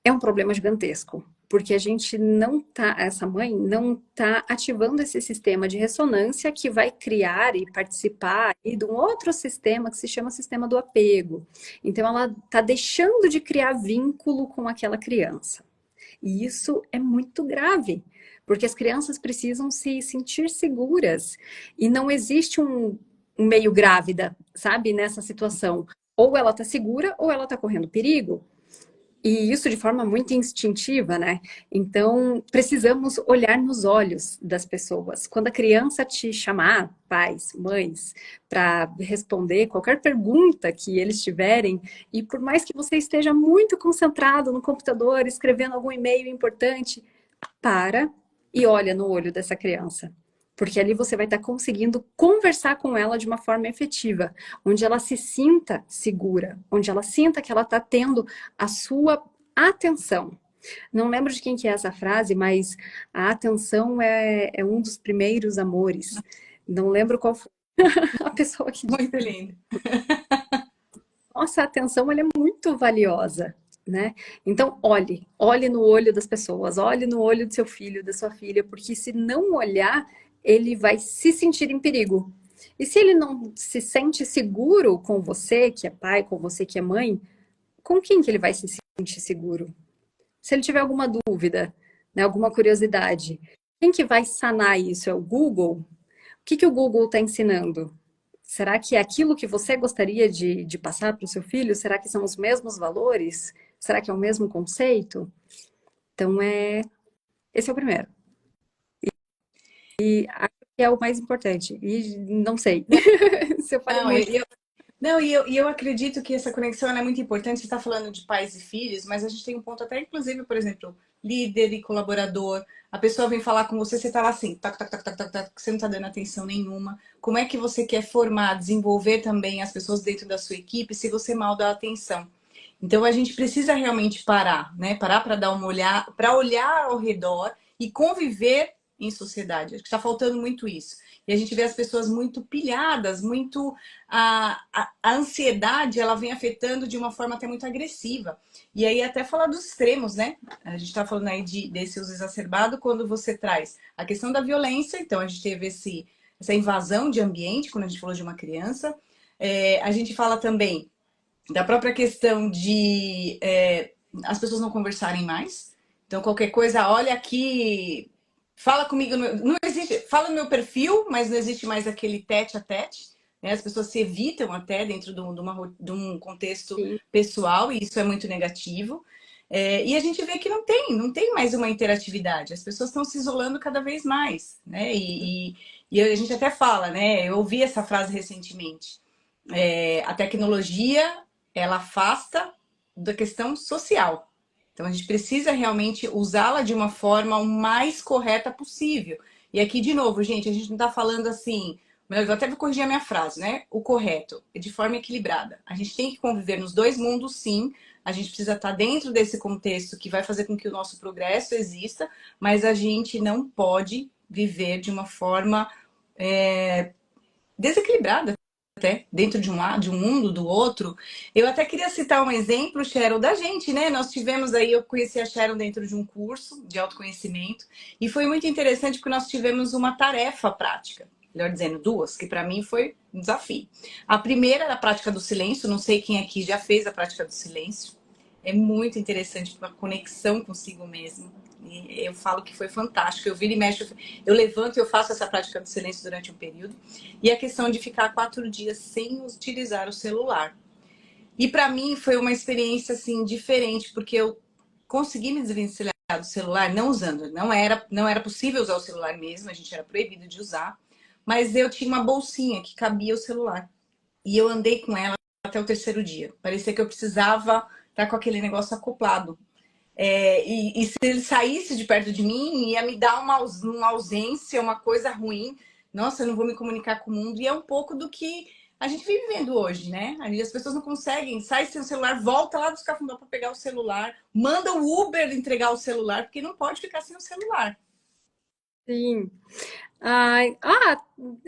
é um problema gigantesco, porque a gente não tá, essa mãe não está ativando esse sistema de ressonância que vai criar e participar aí de um outro sistema que se chama sistema do apego. Então ela está deixando de criar vínculo com aquela criança. E isso é muito grave, porque as crianças precisam se sentir seguras e não existe um meio grávida, sabe, nessa situação. Ou ela está segura ou ela está correndo perigo. E isso de forma muito instintiva, né? Então, precisamos olhar nos olhos das pessoas. Quando a criança te chamar, pais, mães, para responder qualquer pergunta que eles tiverem, e por mais que você esteja muito concentrado no computador, escrevendo algum e-mail importante, para e olha no olho dessa criança. Porque ali você vai estar conseguindo conversar com ela de uma forma efetiva, onde ela se sinta segura, onde ela sinta que ela está tendo a sua atenção. Não lembro de quem que é essa frase, mas a atenção é um dos primeiros amores. Não lembro qual foi a pessoa que disse. Muito lindo. Nossa, a atenção ela é muito valiosa, né? Então, olhe no olho das pessoas, olhe no olho do seu filho, da sua filha, porque se não olhar, ele vai se sentir em perigo. E se ele não se sente seguro com você, que é pai, com você, que é mãe, com quem que ele vai se sentir seguro? Se ele tiver alguma dúvida, né, alguma curiosidade, quem que vai sanar isso? É o Google? O que o Google está ensinando? Será que é aquilo que você gostaria de passar para o seu filho? Será que são os mesmos valores? Será que é o mesmo conceito? Então, esse é o primeiro. E acho que é o mais importante. E não sei se eu falei Não, muito. eu acredito que essa conexão ela é muito importante. Você está falando de pais e filhos, mas a gente tem um ponto até, inclusive, por exemplo, líder e colaborador. A pessoa vem falar com você, você está lá assim, tac, tac, tac, tac, tac, tac, você não está dando atenção nenhuma. Como é que você quer formar, desenvolver também as pessoas dentro da sua equipe se você mal dá atenção? Então a gente precisa realmente parar, né? Parar para dar uma olhar, para olhar ao redor e conviver em sociedade. Acho que está faltando muito isso. E a gente vê as pessoas muito pilhadas, muito... A ansiedade, ela vem afetando de uma forma até muito agressiva. E aí até falar dos extremos, né? A gente está falando aí desse uso exacerbado, quando você traz a questão da violência. Então, a gente teve essa invasão de ambiente, quando a gente falou de uma criança. A gente fala também da própria questão de as pessoas não conversarem mais. Então, qualquer coisa, olha aqui, fala comigo. Não existe, fala no meu perfil, mas não existe mais aquele tete a tete. Né? As pessoas se evitam até dentro de um contexto Sim. pessoal, e isso é muito negativo. E a gente vê que não tem mais uma interatividade. As pessoas estão se isolando cada vez mais. Né? E a gente até fala, né? Eu ouvi essa frase recentemente. A tecnologia, ela afasta da questão social. Então, a gente precisa realmente usá-la de uma forma o mais correta possível. E aqui, de novo, gente, a gente não está falando assim... Eu até vou corrigir a minha frase, né? O correto, de forma equilibrada. A gente tem que conviver nos dois mundos, sim. A gente precisa estar dentro desse contexto que vai fazer com que o nosso progresso exista, mas a gente não pode viver de uma forma desequilibrada, até dentro de um mundo do outro. Eu até queria citar um exemplo, Cheryl, da gente, né? Nós tivemos aí, eu conheci a Cheryl dentro de um curso de autoconhecimento e foi muito interessante porque nós tivemos uma tarefa prática. Melhor dizendo, duas, que para mim foi um desafio. A primeira era a prática do silêncio, não sei quem aqui já fez a prática do silêncio. É muito interessante para a conexão consigo mesmo. E eu falo que foi fantástico. Eu viro e mexo, eu levanto e eu faço essa prática do silêncio durante um período. E a questão de ficar 4 dias sem utilizar o celular. E para mim foi uma experiência assim diferente, porque eu consegui me desvencilhar do celular não usando. Não era possível usar o celular mesmo, a gente era proibido de usar. Mas eu tinha uma bolsinha que cabia o celular. E eu andei com ela até o 3º dia. Parecia que eu precisava estar com aquele negócio acoplado. E se ele saísse de perto de mim, ia me dar uma ausência, uma coisa ruim. Nossa, eu não vou me comunicar com o mundo. E é um pouco do que a gente vive vivendo hoje, né? As pessoas não conseguem, sai sem o celular, volta lá dos cafundó para pegar o celular, manda o Uber entregar o celular, porque não pode ficar sem o celular. Sim. Ai,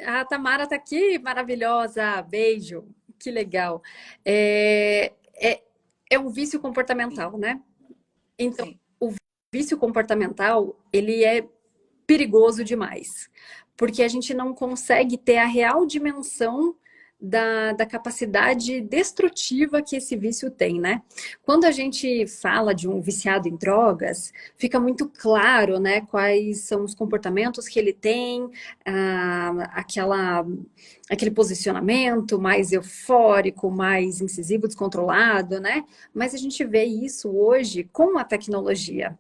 a Tamara tá aqui, maravilhosa. Beijo. Que legal. É, é, é um vício comportamental, né? Então, Sim. o vício comportamental, ele é perigoso demais, porque a gente não consegue ter a real dimensão da capacidade destrutiva que esse vício tem, né? Quando a gente fala de um viciado em drogas, fica muito claro, né, quais são os comportamentos que ele tem, aquele posicionamento mais eufórico, mais incisivo, descontrolado, né? Mas a gente vê isso hoje com a tecnologia.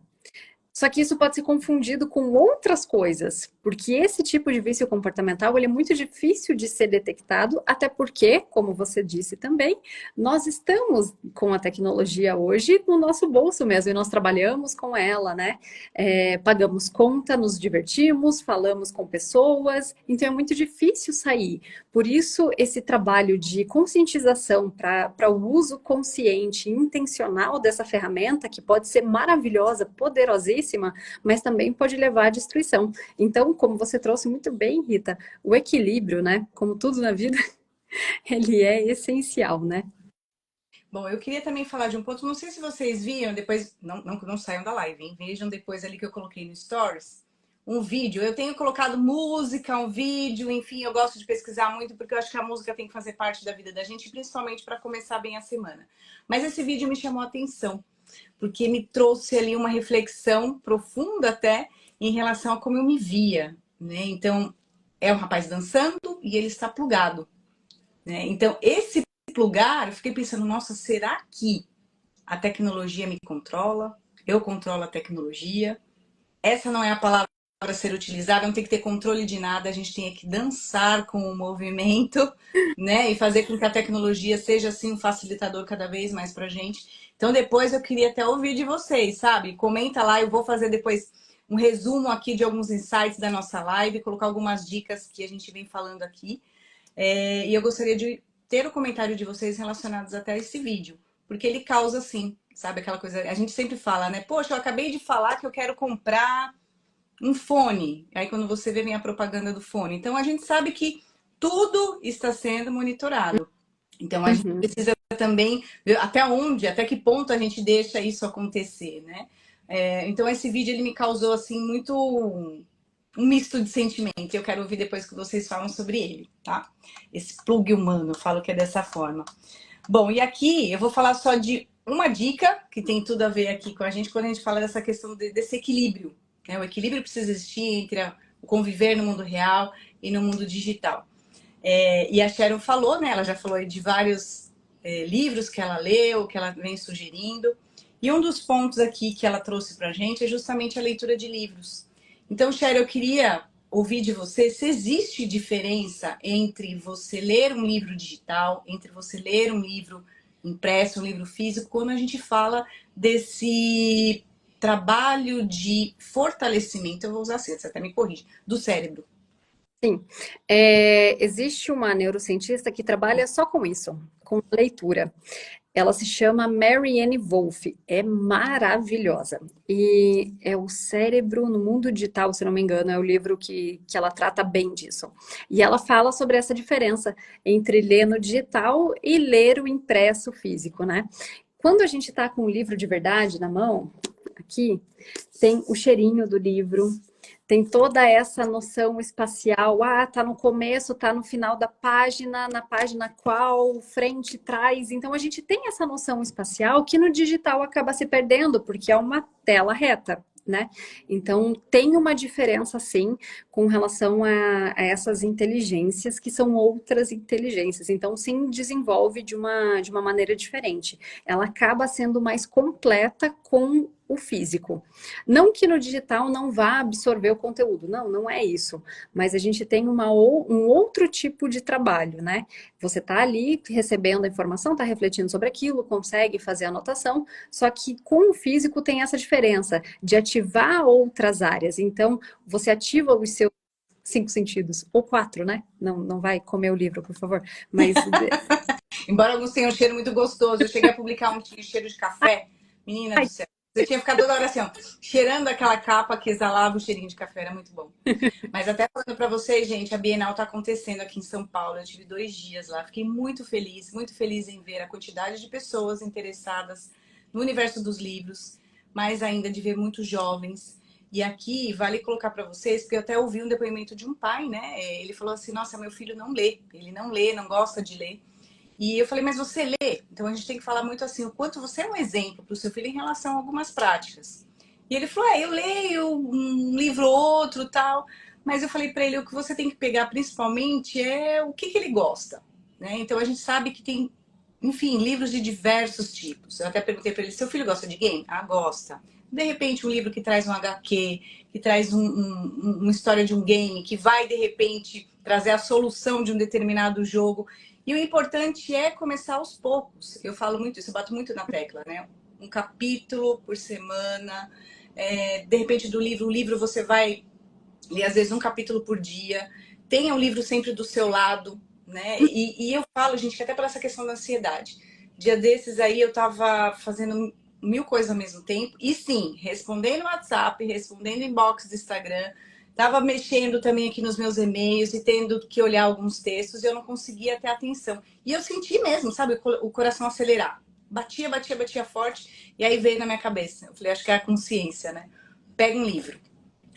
Só que isso pode ser confundido com outras coisas, porque esse tipo de vício comportamental ele é muito difícil de ser detectado, até porque, como você disse também, nós estamos com a tecnologia hoje no nosso bolso mesmo, e nós trabalhamos com ela, né? Pagamos conta, nos divertimos, falamos com pessoas, então é muito difícil sair. Por isso, esse trabalho de conscientização para o uso consciente e intencional dessa ferramenta, que pode ser maravilhosa, poderosíssima, mas também pode levar à destruição. Então, como você trouxe muito bem, Rita, o equilíbrio, né? Como tudo na vida, ele é essencial, né? Bom, eu queria também falar de um ponto, não sei se vocês viram, depois, não saiam da live, hein? Vejam depois ali que eu coloquei no Stories, um vídeo. Eu tenho colocado música, um vídeo, enfim, eu gosto de pesquisar muito porque eu acho que a música tem que fazer parte da vida da gente, principalmente para começar bem a semana. Mas esse vídeo me chamou a atenção, porque me trouxe ali uma reflexão profunda até em relação a como eu me via, né? Então, é um rapaz dançando e ele está plugado, né? Então, esse plugar, eu fiquei pensando, nossa, será que a tecnologia me controla? Eu controlo a tecnologia? Essa não é a palavra a ser utilizada, não tem que ter controle de nada, a gente tem que dançar com o movimento, né? E fazer com que a tecnologia seja, assim, um facilitador cada vez mais pra gente. Então, depois eu queria até ouvir de vocês, sabe? Comenta lá, eu vou fazer depois um resumo aqui de alguns insights da nossa live, colocar algumas dicas que a gente vem falando aqui. E eu gostaria de ter o comentário de vocês relacionados até a esse vídeo, porque ele causa, assim, sabe, aquela coisa... A gente sempre fala, né? Poxa, eu acabei de falar que eu quero comprar um fone. Aí quando você vê, vem a propaganda do fone. Então a gente sabe que tudo está sendo monitorado. Então a gente Uhum. precisa também ver até onde, até que ponto a gente deixa isso acontecer, né? Então esse vídeo ele me causou assim muito um misto de sentimentos. Eu quero ouvir depois que vocês falam sobre ele, tá? Esse plug humano, eu falo que é dessa forma. Bom, e aqui eu vou falar só de uma dica que tem tudo a ver aqui com a gente quando a gente fala dessa questão desse equilíbrio, né? O equilíbrio precisa existir entre o conviver no mundo real e no mundo digital. E a Sharon falou, né? Ela já falou de vários livros que ela leu, que ela vem sugerindo. E um dos pontos aqui que ela trouxe pra gente é justamente a leitura de livros. Então, Sharon, eu queria ouvir de você se existe diferença entre você ler um livro digital, entre você ler um livro impresso, um livro físico, quando a gente fala desse trabalho de fortalecimento, eu vou usar assim, você até me corrige, do cérebro. Sim. Existe uma neurocientista que trabalha só com isso, com leitura. Ela se chama Marianne Wolf, é maravilhosa. E é o cérebro no mundo digital, se não me engano, é o livro que ela trata bem disso. E ela fala sobre essa diferença entre ler no digital e ler o impresso físico, né? Quando a gente está com o livro de verdade na mão, aqui, tem o cheirinho do livro, tem toda essa noção espacial. Ah, tá no começo, tá no final da página, na página qual, frente, trás. Então a gente tem essa noção espacial que no digital acaba se perdendo, porque é uma tela reta, né? Então tem uma diferença sim com relação a essas inteligências que são outras inteligências. Então sim desenvolve de uma maneira diferente. Ela acaba sendo mais completa com o físico. Não que no digital não vá absorver o conteúdo, não, não é isso. Mas a gente tem um outro tipo de trabalho, né? Você está ali recebendo a informação, está refletindo sobre aquilo, consegue fazer a anotação, só que com o físico tem essa diferença de ativar outras áreas. Então, você ativa os seus 5 sentidos, ou 4, né? Não, não vai comer o livro, por favor. Mas Embora alguns tenham um cheiro muito gostoso, eu cheguei a publicar um cheiro de café. Menina do céu. Eu tinha ficado toda hora assim, ó, cheirando aquela capa que exalava o cheirinho de café, era muito bom. Mas até falando para vocês, gente, a Bienal tá acontecendo aqui em São Paulo. Eu tive 2 dias lá. Fiquei muito feliz em ver a quantidade de pessoas interessadas no universo dos livros, mais ainda de ver muitos jovens. E aqui vale colocar para vocês, porque eu até ouvi um depoimento de um pai, né? Ele falou assim: nossa, meu filho não lê, ele não lê, não gosta de ler. E eu falei, mas você lê? Então a gente tem que falar muito assim, o quanto você é um exemplo para o seu filho em relação a algumas práticas. E ele falou, eu leio um livro ou outro, tal. Mas eu falei para ele, o que você tem que pegar principalmente é o que ele gosta, né? Então a gente sabe que tem, enfim, livros de diversos tipos. Eu até perguntei para ele, seu filho gosta de game? Ah, gosta. De repente um livro que traz um HQ, que traz uma história de um game, que vai de repente trazer a solução de um determinado jogo. E o importante é começar aos poucos. Eu falo muito isso, eu bato muito na tecla, né? Um capítulo por semana. De repente, do livro, o livro você vai ler, às vezes, um capítulo por dia. Tenha o livro sempre do seu lado, né? E eu falo, gente, que até por essa questão da ansiedade. Dia desses aí, eu tava fazendo 1000 coisas ao mesmo tempo. E sim, respondendo WhatsApp, respondendo inbox do Instagram, tava mexendo também aqui nos meus e-mails e tendo que olhar alguns textos e eu não conseguia ter atenção. E eu senti mesmo, sabe, o coração acelerar. Batia forte. E aí veio na minha cabeça. Eu falei, acho que é a consciência, né? Pega um livro.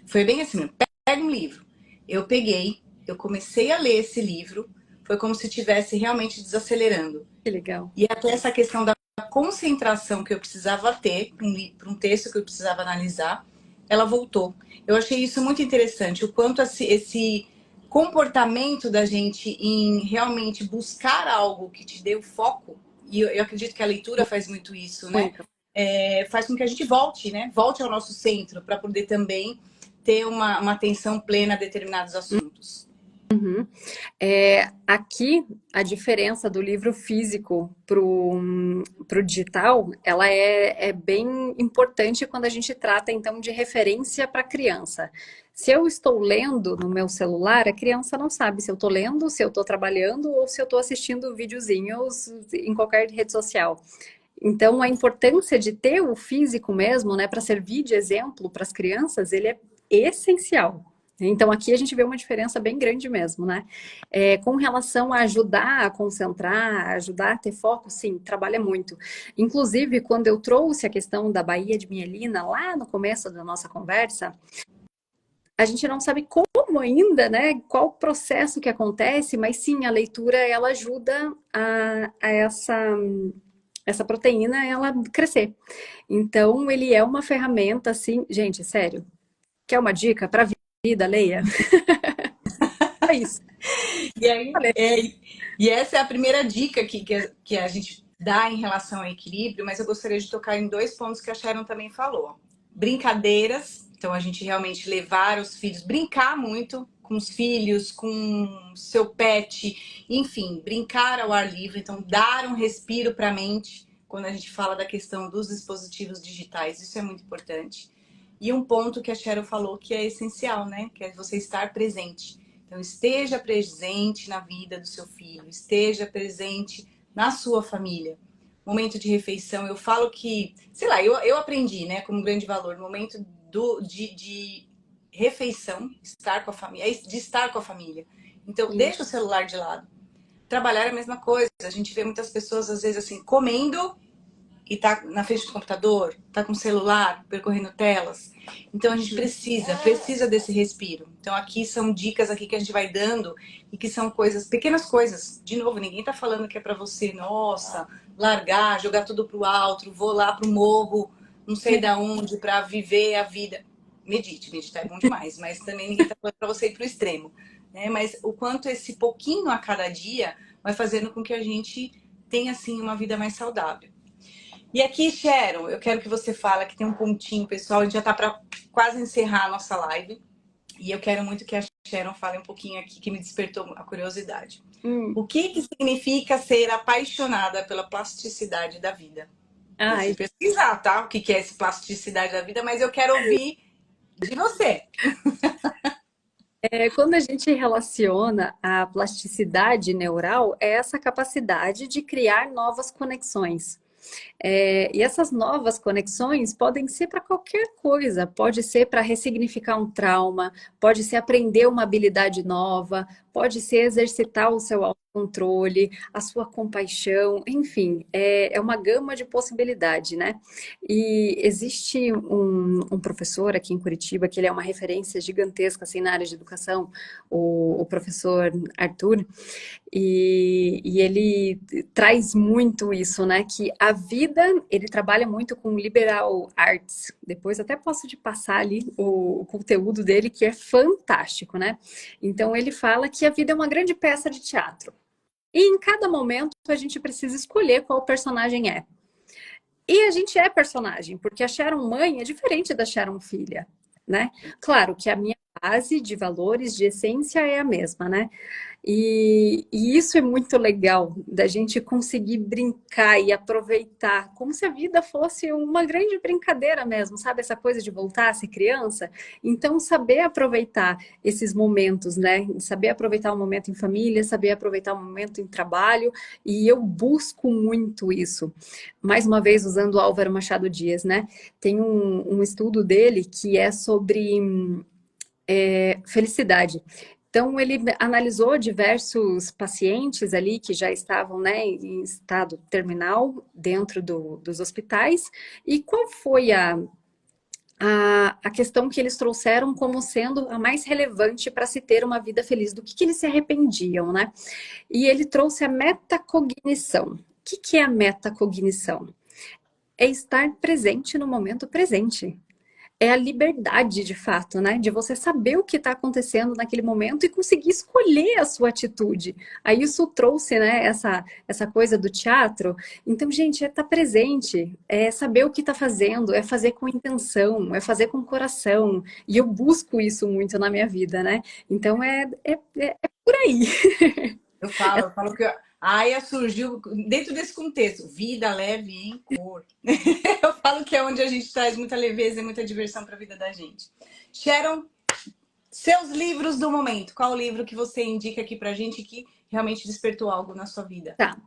Foi bem assim mesmo. Pega um livro. Eu peguei, eu comecei a ler esse livro. Foi como se estivesse realmente desacelerando. que legal. E até essa questão da concentração que eu precisava ter para um texto que eu precisava analisar, ela voltou. Eu achei isso muito interessante, o quanto esse comportamento da gente em realmente buscar algo que te dê o foco, e eu acredito que a leitura faz muito isso, né? Muito. Faz com que a gente volte, né? Volte ao nosso centro para poder também ter uma atenção plena a determinados assuntos. Uhum. Aqui, a diferença do livro físico para o digital, ela é bem importante quando a gente trata, então, de referência para criança. Se eu estou lendo no meu celular, a criança não sabe se eu estou lendo, se eu estou trabalhando ou se eu estou assistindo videozinhos em qualquer rede social. Então, a importância de ter o físico mesmo, né, para servir de exemplo para as crianças, ele é essencial. Então, aqui a gente vê uma diferença bem grande mesmo, né? Com relação a ajudar a concentrar, ajudar a ter foco, sim, trabalha muito. Inclusive, quando eu trouxe a questão da baía de mielina lá no começo da nossa conversa, a gente não sabe como ainda, né? Qual o processo que acontece, mas sim, a leitura, ela ajuda a essa proteína, ela crescer. Então, ele é uma ferramenta, assim, gente, sério. Quer uma dica para vida, Leia? É isso. E aí, e essa é a primeira dica que a gente dá em relação ao equilíbrio, mas eu gostaria de tocar em dois pontos que a Sharon também falou. Brincadeiras, então a gente realmente levar os filhos, brincar muito com os filhos, com seu pet, enfim, brincar ao ar livre, então dar um respiro para a mente quando a gente fala da questão dos dispositivos digitais, isso é muito importante. E um ponto que a Sharon falou que é essencial, né? Que é você estar presente. Então, esteja presente na vida do seu filho, esteja presente na sua família. Momento de refeição, eu falo que, sei lá, eu aprendi, né, como um grande valor, momento de refeição, estar com a família, de estar com a família. Então, deixa o celular de lado. Trabalhar é a mesma coisa. A gente vê muitas pessoas, às vezes, assim, comendo e tá na frente do computador, tá com o celular, percorrendo telas. Então a gente precisa desse respiro. Então aqui são dicas aqui que a gente vai dando e que são coisas, pequenas coisas. De novo, ninguém tá falando que é para você, nossa, largar, jogar tudo pro alto, vou lá pro morro, não sei da onde, para viver a vida. Medite, meditar é bom demais, mas também ninguém tá falando para você ir pro extremo, né? Mas o quanto esse pouquinho a cada dia vai fazendo com que a gente tenha assim uma vida mais saudável. E aqui, Sharon, eu quero que você fale, que tem um pontinho, pessoal, a gente já está para quase encerrar a nossa live. E eu quero muito que a Sharon fale um pouquinho aqui, que me despertou a curiosidade. O que significa ser apaixonada pela plasticidade da vida? Eu fui Ai, pesquisar, tá? O que é essa plasticidade da vida, mas eu quero ouvir de você. quando a gente relaciona a plasticidade neural, é essa capacidade de criar novas conexões. E essas novas conexões podem ser para qualquer coisa, pode ser para ressignificar um trauma, pode ser aprender uma habilidade nova, pode ser exercitar o seu autocontrole, a sua compaixão, enfim, é uma gama de possibilidade, né? E existe um professor aqui em Curitiba, que ele é uma referência gigantesca assim, na área de educação, o professor Arthur, e ele traz muito isso, né? Que a vida, ele trabalha muito com liberal arts. Depois até posso te passar ali o conteúdo dele, que é fantástico, né? Então ele fala que a vida é uma grande peça de teatro. E em cada momento a gente precisa escolher qual personagem é. E a gente é personagem, porque a Sharon mãe é diferente da Sharon filha, né? Claro que a minha base de valores, de essência é a mesma, né? E isso é muito legal, da gente conseguir brincar e aproveitar, como se a vida fosse uma grande brincadeira mesmo, sabe? Essa coisa de voltar a ser criança. Então, saber aproveitar esses momentos, né? Saber aproveitar o momento em família, saber aproveitar o momento em trabalho, e eu busco muito isso. Mais uma vez, usando o Álvaro Machado Dias, né? Tem um estudo dele que é sobre felicidade. Então, ele analisou diversos pacientes ali que já estavam, né, em estado terminal dentro dos hospitais, e qual foi a questão que eles trouxeram como sendo a mais relevante para se ter uma vida feliz, do que eles se arrependiam, né? E ele trouxe a metacognição. O que é a metacognição? É estar presente no momento presente. É a liberdade, de fato, né? De você saber o que está acontecendo naquele momento e conseguir escolher a sua atitude. Aí isso trouxe, né, essa coisa do teatro. Então, gente, é estar presente, é saber o que está fazendo, é fazer com intenção, é fazer com coração. E eu busco isso muito na minha vida, né? Então, é por aí. Eu falo que a Aya surgiu dentro desse contexto, vida leve em cor. Eu falo que é onde a gente traz muita leveza e muita diversão para a vida da gente. Sharon, seus livros do momento. Qual o livro que você indica aqui pra gente que realmente despertou algo na sua vida? Tá.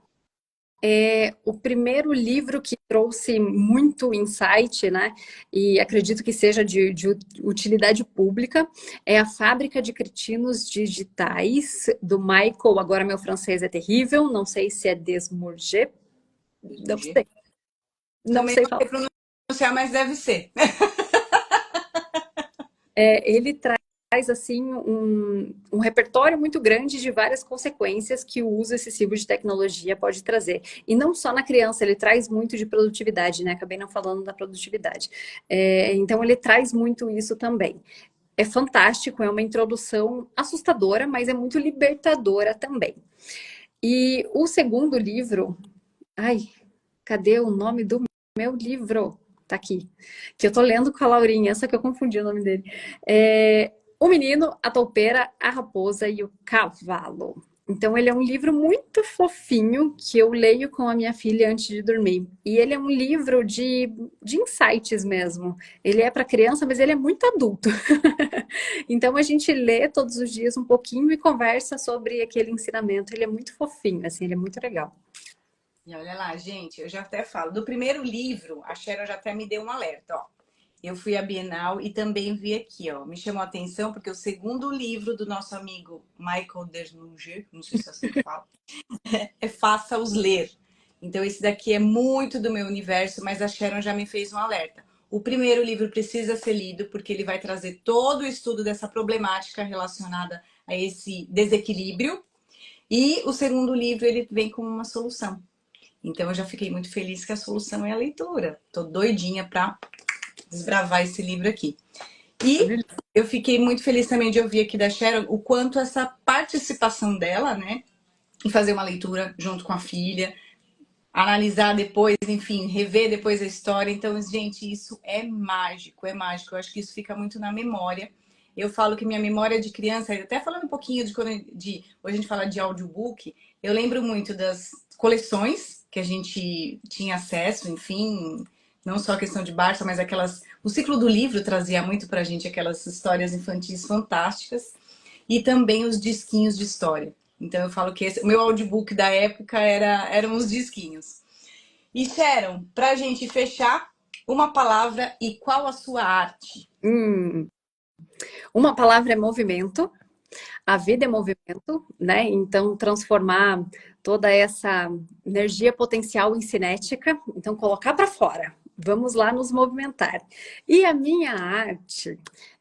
É o primeiro livro que trouxe muito insight, né? E acredito que seja de utilidade pública. É A Fábrica de Cretinos Digitais, do Michael. Agora meu francês é terrível, não sei se é Desmourget. Não sei, não Também sei não falar. sei pronunciar, mas deve ser. Ele traz assim um repertório muito grande de várias consequências que o uso excessivo de tecnologia pode trazer. E não só na criança, ele traz muito de produtividade, né? Acabei não falando da produtividade. Então ele traz muito isso também. É fantástico, é uma introdução assustadora, mas é muito libertadora também. E o segundo livro, ai, cadê o nome do meu livro? Tá aqui. Que eu tô lendo com a Laurinha, só que eu confundi o nome dele. O Menino, a Toupeira, a Raposa e o Cavalo. Então, ele é um livro muito fofinho que eu leio com a minha filha antes de dormir. E ele é um livro de insights mesmo. Ele é para criança, mas ele é muito adulto. Então, a gente lê todos os dias um pouquinho e conversa sobre aquele ensinamento. Ele é muito fofinho, assim, ele é muito legal. E olha lá, gente, eu já até falo. Do primeiro livro, a Sharon já até me deu um alerta, ó. Eu fui à Bienal e também vi aqui, ó. Me chamou a atenção porque o segundo livro do nosso amigo Michael Desmouget, não sei se é assim que fala, é Faça-os Ler. Então esse daqui é muito do meu universo, mas a Sharon já me fez um alerta. O primeiro livro precisa ser lido porque ele vai trazer todo o estudo dessa problemática relacionada a esse desequilíbrio. E o segundo livro ele vem com uma solução. Então eu já fiquei muito feliz que a solução é a leitura. Tô doidinha para desbravar esse livro aqui. E eu fiquei muito feliz também de ouvir aqui da Sharon o quanto essa participação dela, né, em fazer uma leitura junto com a filha, analisar depois, enfim, rever depois a história. Então, gente, isso é mágico, é mágico. Eu acho que isso fica muito na memória. Eu falo que minha memória de criança, até falando um pouquinho hoje a gente fala de audiobook, eu lembro muito das coleções que a gente tinha acesso, enfim, não só a questão de Barça, mas aquelas. O ciclo do livro trazia muito pra gente aquelas histórias infantis fantásticas e também os disquinhos de história. Então eu falo que o meu audiobook da época eram os disquinhos. E Sharon, pra gente fechar, uma palavra e qual a sua arte? Hum. Uma palavra é movimento. A vida é movimento, né? Então, transformar toda essa energia potencial em cinética, então colocar para fora. Vamos lá nos movimentar. E a minha arte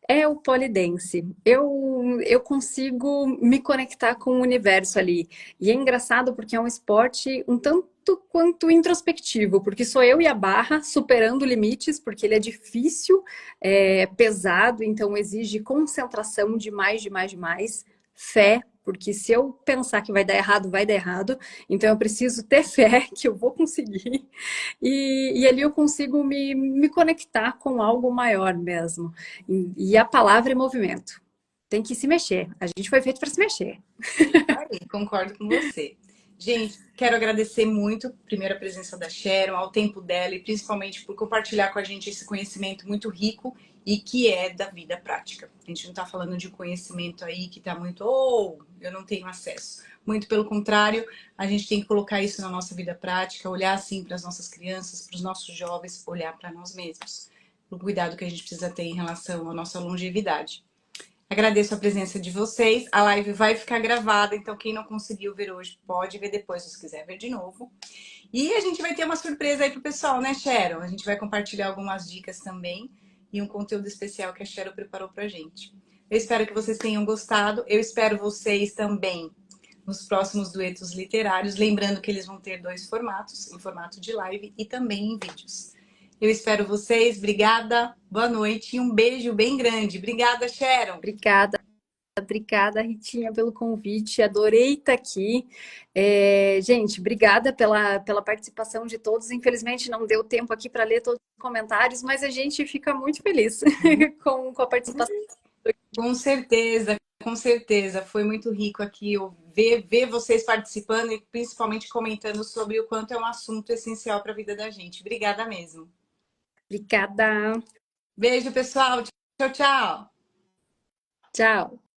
é o polidense. Eu consigo me conectar com o universo ali. E é engraçado porque é um esporte um tanto quanto introspectivo, porque sou eu e a barra superando limites, porque ele é difícil, é pesado, então exige concentração demais, demais, demais. Fé, porque se eu pensar que vai dar errado, vai dar errado. Então eu preciso ter fé que eu vou conseguir. E ali eu consigo me conectar com algo maior mesmo. E a palavra é movimento. Tem que se mexer. A gente foi feito para se mexer. Aí, concordo com você. Gente, quero agradecer muito, primeiro, a presença da Sharon, ao tempo dela e principalmente por compartilhar com a gente esse conhecimento muito rico e que é da vida prática. A gente não está falando de conhecimento aí que está muito, eu não tenho acesso. Muito pelo contrário, a gente tem que colocar isso na nossa vida prática, olhar assim para as nossas crianças, para os nossos jovens, olhar para nós mesmos. O cuidado que a gente precisa ter em relação à nossa longevidade. Agradeço a presença de vocês. A live vai ficar gravada, então quem não conseguiu ver hoje pode ver depois, se quiser ver de novo. E a gente vai ter uma surpresa aí pro pessoal, né, Sharon? A gente vai compartilhar algumas dicas também e um conteúdo especial que a Sharon preparou pra gente. Eu espero que vocês tenham gostado. Eu espero vocês também nos próximos duetos literários. Lembrando que eles vão ter dois formatos, em formato de live e também em vídeos. Eu espero vocês. Obrigada. Boa noite e um beijo bem grande. Obrigada, Sharon. Obrigada. Obrigada, Ritinha, pelo convite. Adorei estar aqui. Gente, obrigada pela participação de todos. Infelizmente, não deu tempo aqui para ler todos os comentários, mas a gente fica muito feliz com a participação. Com certeza, com certeza. Foi muito rico aqui ver vocês participando e principalmente comentando sobre o quanto é um assunto essencial para a vida da gente. Obrigada mesmo. Obrigada. Beijo, pessoal. Tchau, tchau. Tchau.